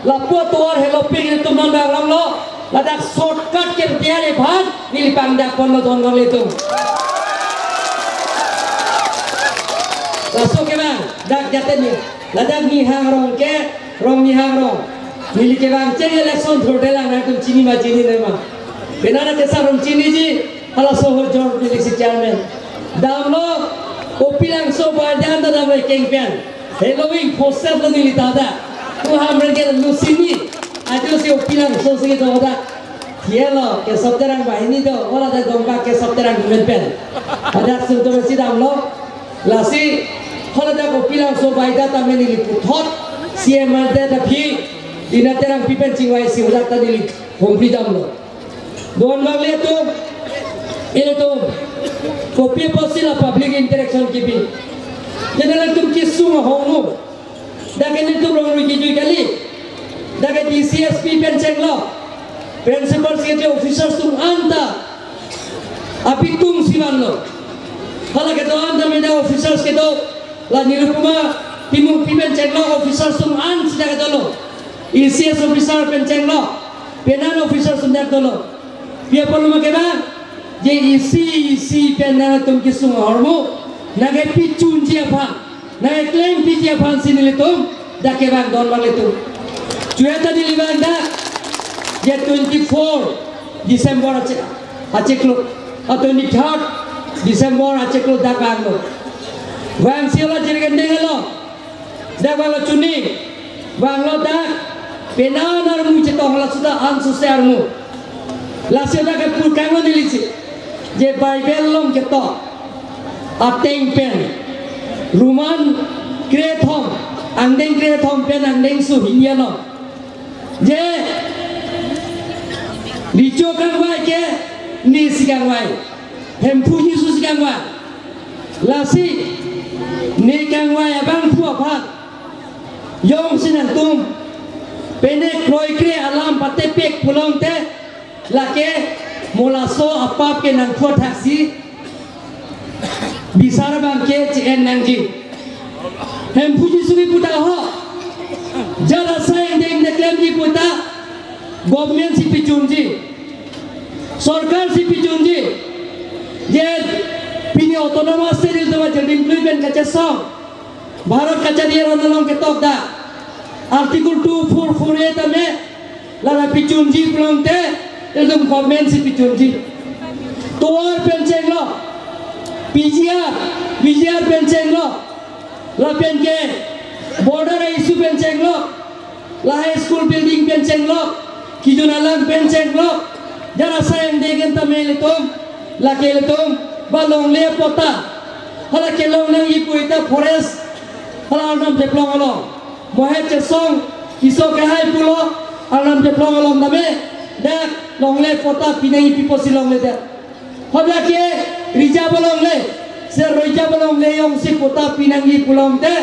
lapu tuar hello ping itu mandang lamlo, ladak shortcut ke tiare bhan nili pangdak pon lo don gol itu. Laso ke bang, dak jate ni, ladak ni hangrong ke, rong ni hangrong, nili ke bang ceri election throte lang na tum chini ma chini ne ma, benana ke sarong chini ji, hala sohor jor nili si chairman, damlo opilang so badan da damlo kengpian. Halloween poster lo nili tada, tu hamren ke lu sini, ajo si opilang so sini do tada, kielo ke sabterang bahini do, ola da dongka ke sabterang gumenpen, ada sunto mesti damlo, lasi, ola da opilang so baida tamen nili puthot, CM ada tapi, dina terang pipen cingwai si udah tadi nili hongpi damlo, don magle tu, ini tu, kopi pasti la public interaction kipi. Jangan tu kisung hongu, dah kena tu orang rugi kali, dah kena DCSP penceng lo, principal secretary officers tu anda, api tum siman lo, kalau kita anda menda officers kita, lah nirupuma timung penceng lo officers tu anda sudah kita lo, ECS officer penceng lo, penan officers sudah kita lo, dia perlu macam je EC penan tu kisung hongu. Nagai picun siapa, nagai klaim siapa sini letum, dah kebang don bang letum. Cuy tadi libang dah, je 24 Desember acek lo, atau 23 Desember acek lo dah bang lo. Bang siapa jadi gendeng lo, dah bang lo cuni, bang lo dah penan armu cetong lah sudah ansus armu. Lasih dah kepulkan lo nilisi, je Bible long cetok. Ateng pen, ruman kreathom, andeng kreathom pen andeng su hinjano. Je, dico kangwai ke, ni si kangwai, hempu Yesus si kangwai, lasi, ni kangwai abang pu apa, yong sinantum, penek kroi kre alam pate pek pulang te, lake molaso apa ke nang kau taksi. Bisara bangke CN nangji, hem puji sugi puta ho, jala sayang deng neklem ji puta, government si picunji, सरकार si picunji, je pini otonomas seri itu macam implement kaca song, Bharat kaca dia orang ketok dah, artikel 244 tame, lara picunji belum te, itu government si picunji, tuar penceng lo. PGR penceng lo, la penke border isu penceng lo, la high school building penceng lo, kijunalan penceng lo, jara sayang degen tamel itu, la kel itu balong le pota, hala kelong nang ipu itu forest, hala anam jeplong lo, mohet cesong, kiso kahai pulo, anam jeplong lo name, dah long le pota pinang ipi posilong le dah, hala ke Rija belum le, Rija belum le yang si kota Pinanggi pulang te,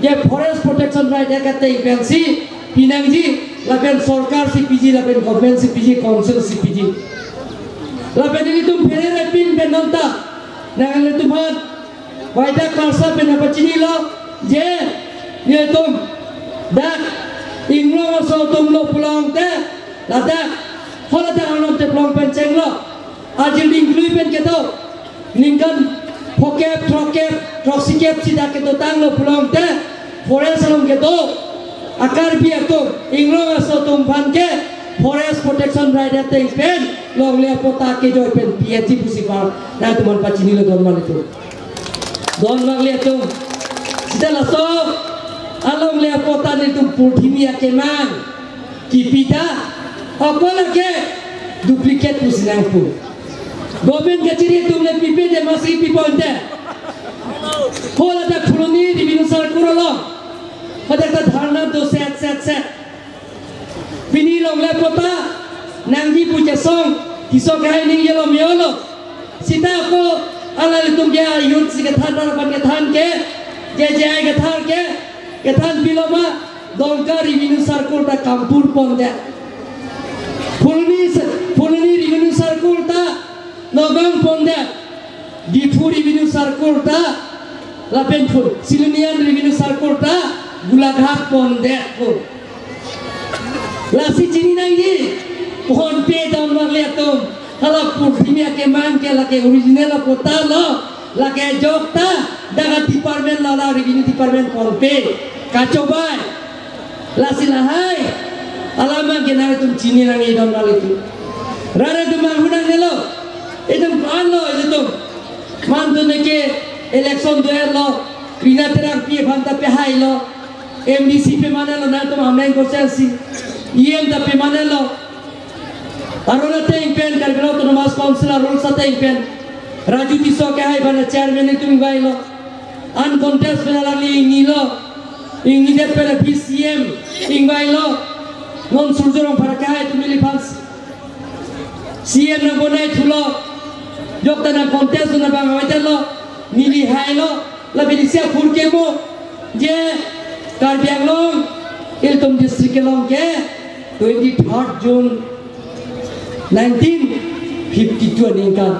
dia forest protection right dia kata pensi, pinangji lapen sorkar CPG lapen government CPG council CPG lapen ini tum pere pin penonta nangan itu mat waida kalsa pen apa cini lo je ye tum dak inglo so tum lo pulang te ladak hola da anom te pulang pen ceng lo ajil ingklui pen keto ningkan pokep troksikep sida keto tang lo pulang te forest along keto akar biak tu inglo so tum pan ke forest protection rider te pen long le pota ke joy pen PhD pusipal na tuman pacini lo donman itu don mang le tu sida la so along le pota ni tu pudhimia ke mang kipita akola ke duplicate pusinang pu government ke ciri tu le pipe de masri piponte hola da koloni di binusar kurolo hoda ta dharna do set Pini long le pota nanggi puja song kisok hai ning yelo miolo sita ko ala litum dia yut si kathan pan kathan ke je kathan biloma dongka revenue circle ta kampur ponde fulni revenue circle ta nogam ponde difu revenue circle ta lapen ful silunian revenue circle ta gulaghat ponde ko lasi cini nangi pohon pe daun wang lihat tu kalau purtimia ke man ke lake original kota lo lake jokta dagat department lala revenue department pohon pe kacau bay lasi lahai alama ke nang tu cini nangi daun wang itu rara tu mangunang nelo itu plan lo itu tu man tu neke election doer lo krina terang pi banta pe hai lo MDC pe mana lo na tu ameng konsensi IM da pe mana lo arona te pen karbelo to mas councilor rule sa te pen raju tiso ke hai bana chairman ni tum gai lo an contest pe la ni lo ingi de pe PCM ingai lo non surjorong para ke hai tum li fans CM na bonai thulo jok ta na contest na bang hai lo nili hai lo la bilisia furke mo je Karbiang long iltum district long ke 23rd June 1952 ningkan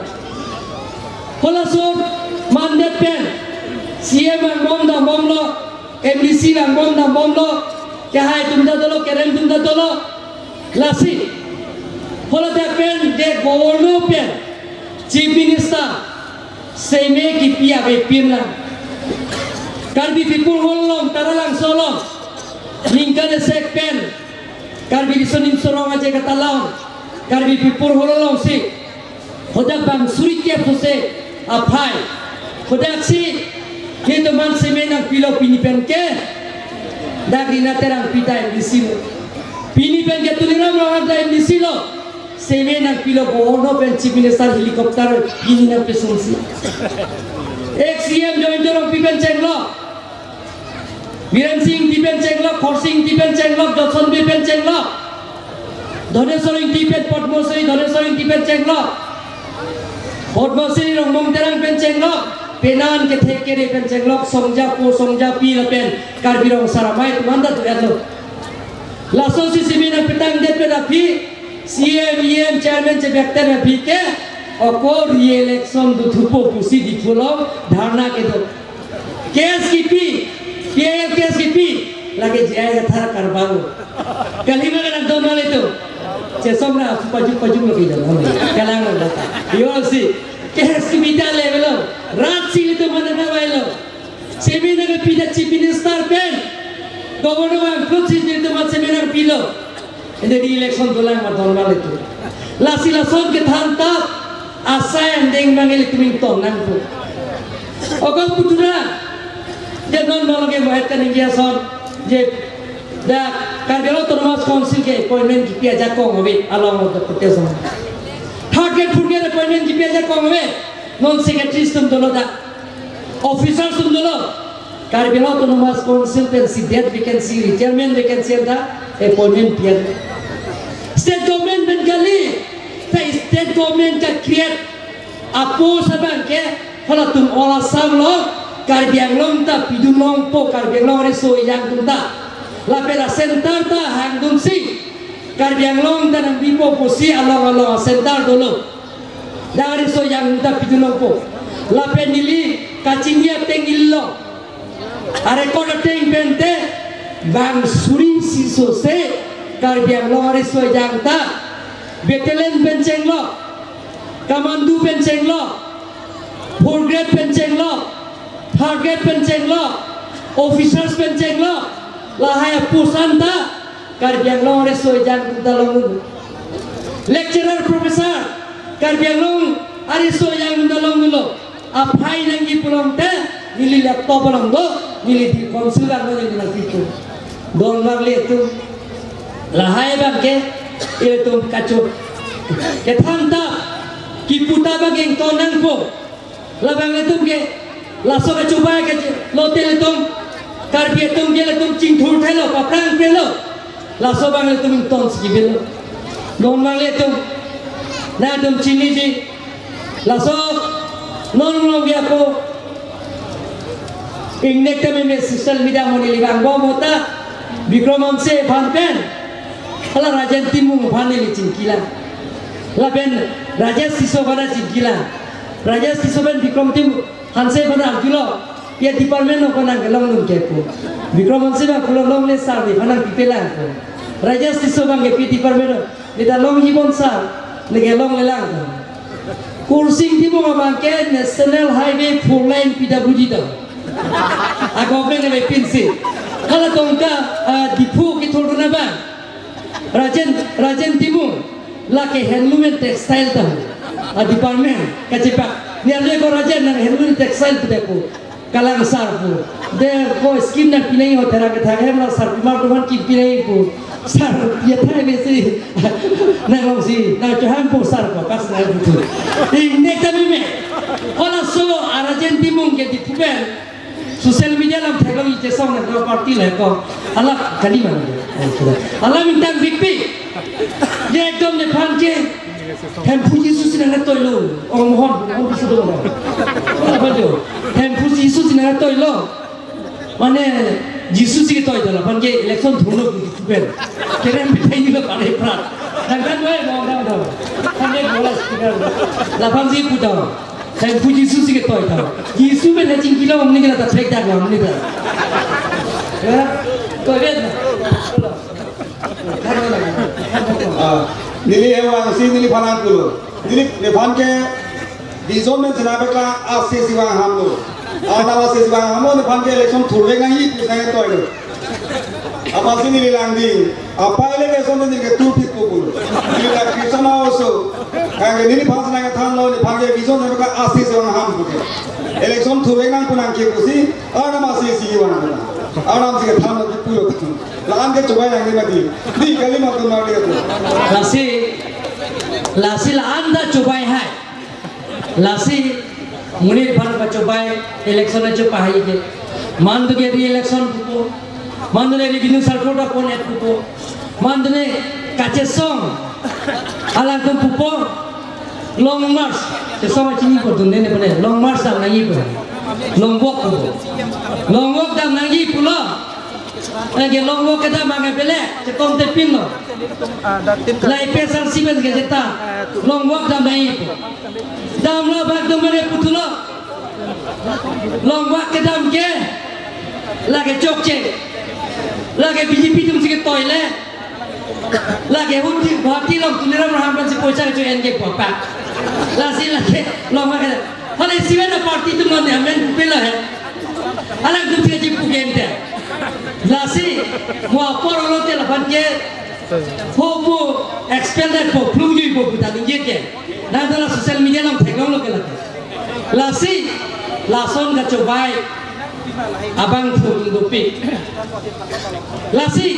Holasur mandat pen CM ang bom lo MDC ang bom lo kahai tumda dolo kerem tumda dolo lasi holadak pen de governor pen chief minister seme ki pia be pirna Karbi pipul holong taralang solong ningkan sek pen Karbi disonim sorong aja kata lawan Karbi pipur holong si hodak bang suri tiap sose apai hodak si kita man semenang pilo pini pen ke dagri na terang pita MDC lo pini pen ke tuliram lo ada MDC lo semenang pilo gono pen chief minister helikopter pini na pesonsi XCM join jorong pipen ceng lo Biren Singh dipen ceng lo Khor Singh dipen ceng lo Johnson dipen ceng lo Dhoneswaring dipen Padmasari Dhoneswaring dipen ceng lo Padmasari Rongbong terang pen ceng lo penan ke thekere pen ceng lo Songja po Songja pi la pen Karbirong saramai tumanda tu elo laso si simina petang det pe rapi CM chairman che bekta na pi ke oko re-election du thupo pusi di pulong dharna ke do kes ki pi PIL kes ki pi lage jaya thar karbango kalima kana donal itu che somra paju lo ki jalo kalang lo data yo si kes ki bida level rat si itu mana na bailo seminar ke pida chief minister pen governor ang kutsi itu mat seminar pilo inde di election dolang mat donal itu la son ke thanta asai deng mangel kuming tong nang pu oka putura je non maloge bahit kan india son je da Karbelo Autonomous Council ke appointment ki pia jako hobe along with the petition target purge appointment ki pia jako hobe non secretary sum dolo da officer sum dolo Karbelo Autonomous Council pen si death vacancy retirement vacancy da appointment pia state government ben kali state government ka create apo sabang ke hala tum ola sam lo Karbiang long ta pidum long po Karbiang long re so yang tum ta la pera center ta hang dum si Karbi Anglong dan bipo posi along center dulu dari so yang da pidulo po la penili kacingnya tengillo are kono teng bente bang suri siso se Karbi Anglong are so yang ta betelen benceng lo kamandu benceng lo 4 grade benceng lo 3rd grade benceng lo officers benceng lo lahaya pusanta Karbi Anglong reso jang dalong lecturer professor Karbi Anglong ariso yang dalong lo apai nangi pulong te nili laptop long do nili di konsulat lo nili nasiku don marle tu lahaya bangke itu kacau ketanta kiputa bageng tonang po labang itu ke laso ka coba ke lotel itu Karbi itu ke itu cingthur thelo paprang pelo laso bang itu minton sikibel non bang itu na dum chini ji laso non lo gya ko ingnek tame me social media moni libang bo mota Vikram se phanpen hala rajan timu bhaneli chingkila laben raja siso bana chingkila raja siso ben Vikram tim hanse bana agilo ya department no bana gelong nun kepo Vikram se ba kulong le sardi bana pipelan ko raja siso bang ke department Nida long hibon sa negelong lelang kursing timu mabangke national highway 4 lane PWD do ako pe ne pinsi kala tongka dipu ki tholna ba rajen timu lake handloom textile ta department kacepak niarle ko rajen na handloom textile pudeko kalang sarpu de ko skim na pinai ho tera ke thage na sarpimar ko ki pinai ko sar ya thai besi na long si na chahan po sar ko pas na itu ini kami me ola so arajen timung ke dipuben sosial media lam thagam ite song na party le ko ala kali man ala minta bikpi ye ekdom ne phanke tempu Yesus na toilo ong mohon ong bisu do na bajo tempu Yesus na toilo mane Yesus ki toy dala phanke election thuno ben keren bitai ni lo pare pra dan we mo dang do phanke bola speaker la phanji puta tempu Yesus ki toy ta Yesus ben jing kilo omni ke ta thek dak omni ta ya to ben Nili hewan si nili panan kulo, nili lepan ke dizon men senabe ka asse siwa hamlo, ana asse siwa hamlo lepan ke election thurbe ngai pusai to ilo. Apa si nili langdi, apa election nili ke tu fit ko kulo, nili la Krishna also, kang nili pas na than lo lepan ke dizon senabe ka asse siwa ham kulo. Election thurbe ngai punang ke kusi, ana asse siwa hamlo. Aram sih kethan lo pulo kethan, lahan ke coba yang ni mati, di kali makan mari itu. Lasi lahan dah coba hai, lasi munir par coba election aja pahai ke, mandu ke di election pupo, mandu ne revenue circle dah pun et pupo, mandu ne kace song, alang tu pupo, long march, sesama cini ko tunde ne pun long march dah nangi pun. Long walk dah nangi pula lagi long walk kita makan pelak cekom tepin lo lai pesal simen ke jeta long walk dah nangi dam lo bag tu mere putulo long walk kita mke lagi cokce lagi BJP tu mesti toilet lagi hati long tuliram rahaman si poisa tu enge papa lasi lagi long walk Kalau siapa nak parti tu mana amen pela है, अलग दूसरे चीज़ पुगेंटे, लासी मुआ पर orang tu lapan ke, हो expanded po, plungi po kita ni je, nah dalam sosial media nam thekong lo ke lagi, Lasi lason ka cobai, abang tu dopi, Lasi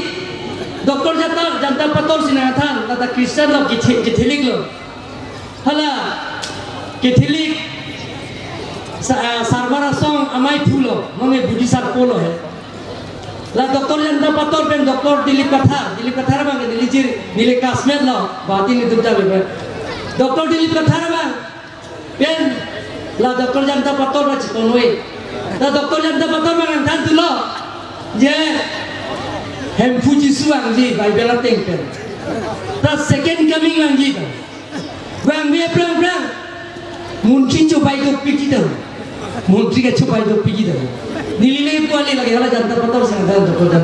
doktor jantar patol sinathan, kata Kristen lo Katolik lo, hala Katolik sarvara song amai pulo, mame budi sar polo hai. La doktor jantar patol pen doktor Dilip Kathar bang nili kasmet lo, bati ni tu jabe. Doktor Dilip Kathar bang, pen la doktor jantar patol bang cikonoi. La doktor jantar patol bang antan tu lo, je hem Fuji suang ji bai bela tengpen ta second coming lang ji bang me prang muntri cobai do piki do muntri ka cobai do piki do nililai kuali lagi hala jantar pator sang jantar pator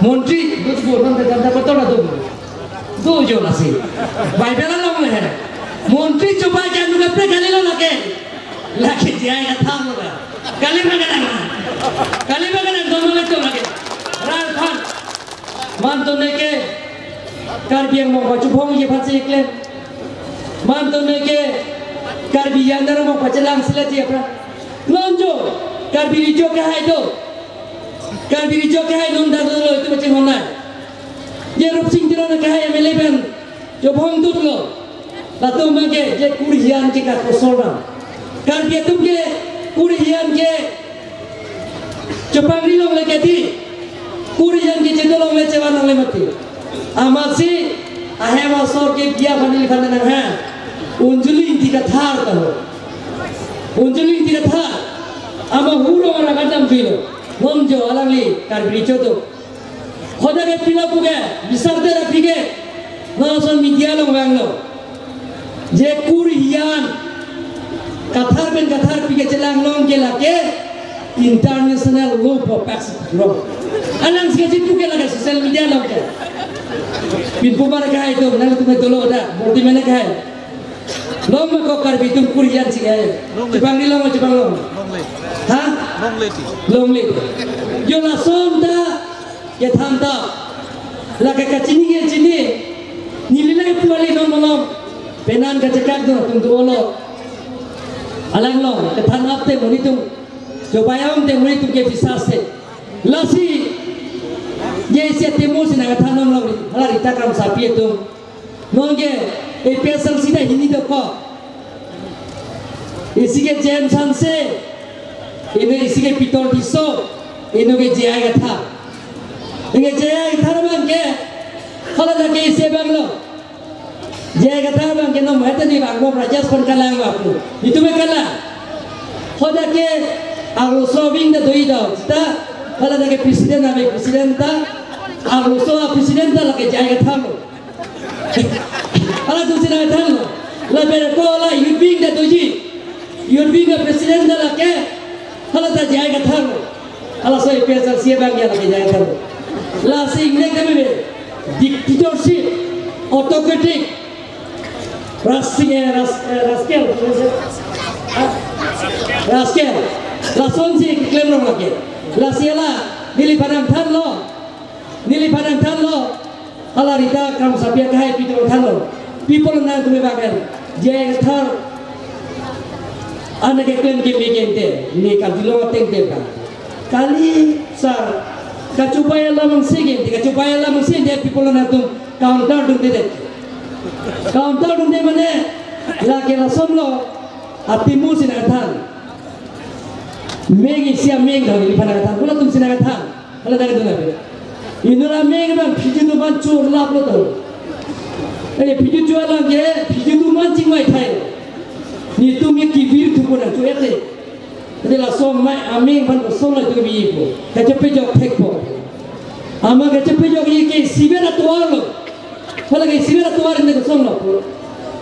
muntri do bolan ka jantar pator na do jo la si bai bela long le hai muntri cobai jandu ka pre kali lo lagi jaya ka tham lo kali magana dono le to lage ran khan man to ne ke karbiang mo ba chupong ye phat se ekle man to ne ke karbi yandar mo pachalang sila je apra lonjo karbi rijo ke hai non da do itu macam mana je rup sing tiro na ke hai meleban chupong tu lo latu mage je kurian ke ka kosona karbi tum ke kurian ke Jepang ni long lagi di, Korean ke jadi long lagi cewa nang lemati. Amasi, ahem asor ke dia pandai pandai nang ha, unjuli tiga thar tahu, unjuli tiga thar, ama hulu orang kadam filo, nomjo alang li karbri jodoh. Khoda ke pila puge, besar tera pige, nason media long bang lo, je Korean, kathar pige celang long ke lake. International law for passive law. Alang sikit tu ke lagi social media law ke. Pin pumar kahai tu, nanti tu metolo dah. Mesti mana kahai. Law macam karbi tu Korean sih kahai. Jepang ni law. Ha? Long leti. Yo la sonda, ya thanda. Lagi kacini ke cini. Nilai puali nom. Penan kacakak tu tung olo. Alang law. Kethan apa te moni tu. Coba yang temui tu ke bisa se, lasi, ye se temu se naga tanam lagi, hala rita kam sapi itu, nongge, pesal sida ini doko, isi ke jen sanse, ini isi ke pitol diso, ini ke jaya kata, ini jaya kata bang ke, hala dah ke isi bang lo, jaya kata bang ke nom, itu ni bang, mau rajas pun kalang aku, itu mereka, hala ke Aruso bing da doi da, kita kalau ada presiden ada presiden ta, aruso presiden ta lagi jaya thalo, kalau tu sini thalo, lalu berkola yudbing da doi, yudbing da presiden ta lagi, kalau ta jaya thalo, kalau saya pesa siapa yang lagi jaya thalo, lalu ini kami dictatorship, autocratic, rascal. Lason si klaim orang lagi. Lasiala nili padang tan lo. Ala rita kamu sapia kahai pitol tan lo. People na tu bagan. Jaya thar. Anak klaim ke megente. Ni kalilo teng ka. Kali sar. Kacupaya lamang sige. Kacupaya lamang sige. Dia people na tu counter dum de. Counter dum de mana? Lagi lason lo. Atimu sinatan. Meg isia meg dah ni pada kata, kalau tu sini kata, kalau dah kata apa? Inilah meg bang, pijit tu ban cur lap lo tu. Pijit jual lagi, pijit tu mancing mai thai. Ni tu meg kibir tu pun ada, tu ete. Jadi lah song mai, ameng ban song lah tu kibir pun. Kacau pejok tek pun. Ama kacau pejok ni ke sibera tuar lo. Kalau ke sibera tuar ni ke song lo pun.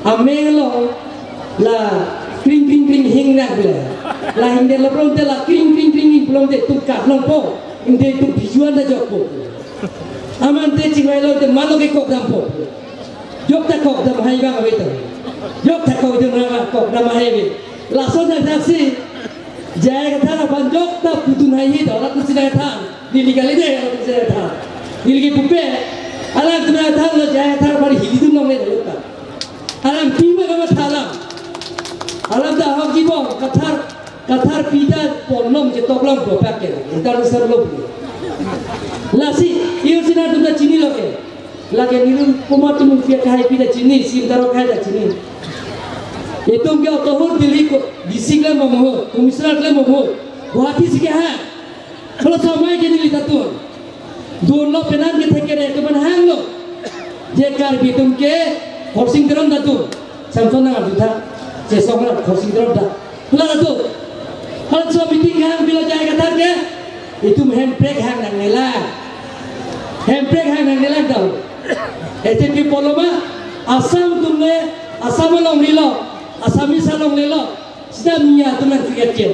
Ameng lo lah. Kring hing nak bila, lah hingga lepas tu lah kring belum deh tukar belum po, hingga tu visual dah jauh. Aman deh cinggai lo tu malu ke kok dampo, jok tak kok dam hai bang awet, jok tak kok itu nama kok nama hai. Langsung dah taksi, jaya kata apa jok tak putun hai itu, orang tu sini kata, diligali deh orang tu sini kata, diligi pupe, alam tu kata lo jaya kata apa hidup tu nama itu tak, alam tiba kamu thalam. Alam dah hak kibo kathar pita polnom je toklam pro pakai international law. Lasi iu sinar tu dah cini loke. Lagi ni kumat tu mungkin kahai pita cini sim daro kahai dah cini. Itu mungkin otohur dili ko disikla momoh, komisioner kle momoh. Guwahati sikit ha. Kalau samai ke dili tatu. Dua lo penan ke thekere ke ban hang lo. Je kar bitum ke horsing teron tatu. Samson nang adutha. Sesok nak kursi drop dah. Pulang tu. Kalau cuma meeting hang bila jaya kata ke, itu handbrake hang nang nela. handbrake hang nang nelak dau HTP poloma asam tumle asam long lilo asamis long lilo sedang nya tunan cricket je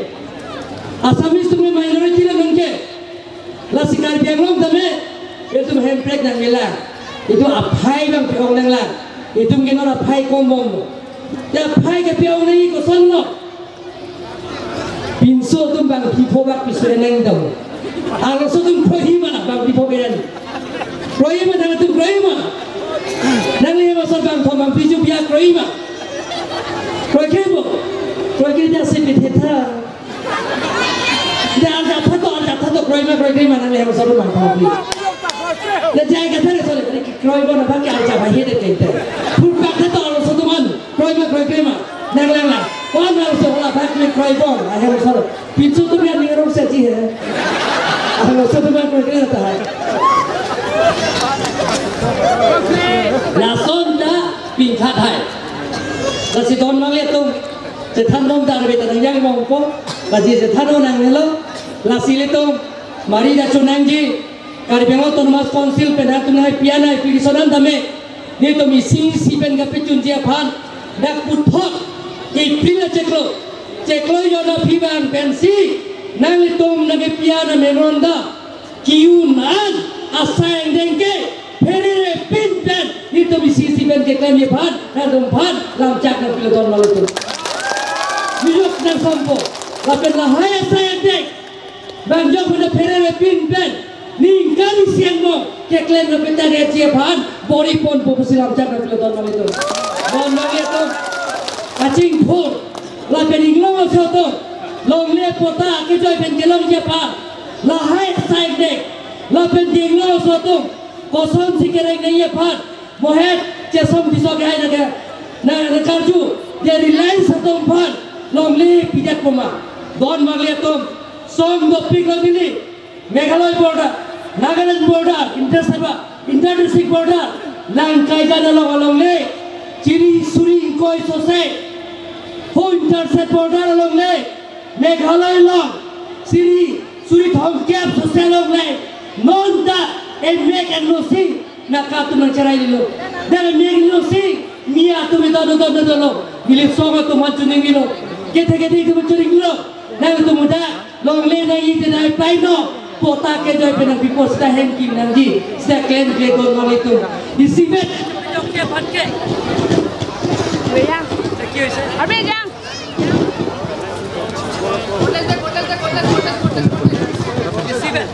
asamis tumle minority lang ke la sikar bianglong tame itu handbrake nang nelak itu apai bang piong nang lang itu mungkin orang apai kombong ya apai ke piong ni ko son lo pinso tum bang pipo bak piso nang dau alo so tum prohima bang pipo beran prohima nang tum prohima nang ni masal bang thomang piju biak prohima prohima prohima se piteta dah thado prohima nang ni masal bang thomang le jai ka thare sole prohima na bak aja bahi de kente purba thado alo so tuman prohima nang lang lang kau nak usah lah bak ni prohima ahe masal pintu tu biar ni rong saji hai alo so tuman prohima ta hai Lason dah pingkat hai. Kasi don mang letung, setan dong dar beta yang mongko, kasi setan dong nang hello, lasi letung, mari dah cunangji, kari bengot ton mas konsil penat tu nai piana pisonan dame, ni to missing si pen gape cunjia pan, dak puthok, ipila ceklo yo na piban pensi, nang letung nang piana meronda, kiunan asang dengke. Perere pinten itu bisisi ben ke kami pan nadum pan lam cak na piloton malutu yuk dan sampo lapen lahaya saya dek banjok pada perere pinten ningkali siang mo ke klen na pinten dia pan bori pon popusi lam cak na piloton malutu bon malutu acing phur lapen inglong soto long le pota ke joy ben kelong dia pan lahaya saya dek lapen inglong soto kosong sikereng na iya pan mohet cesom disok hai na karju dari lain satu pan long li pijat poma don magliatom som dopik lagili Meghalaya border Nagaland border inter-district border lang kaida na long le chiri suri koi sose ho interstate border long le Meghalaya long suri thong cap sose long le non da make and no sing nakatu nang cerai dilo dan make no sing mia tu kita do lo gili songa tu macu ningilo kete itu mencuri gilo nang tu muda long le na ite dai pai no pota ke joy penang pipo sta henki nangji sta klen ke don mal itu disibet ke patke beyang arbe jang hotel disibet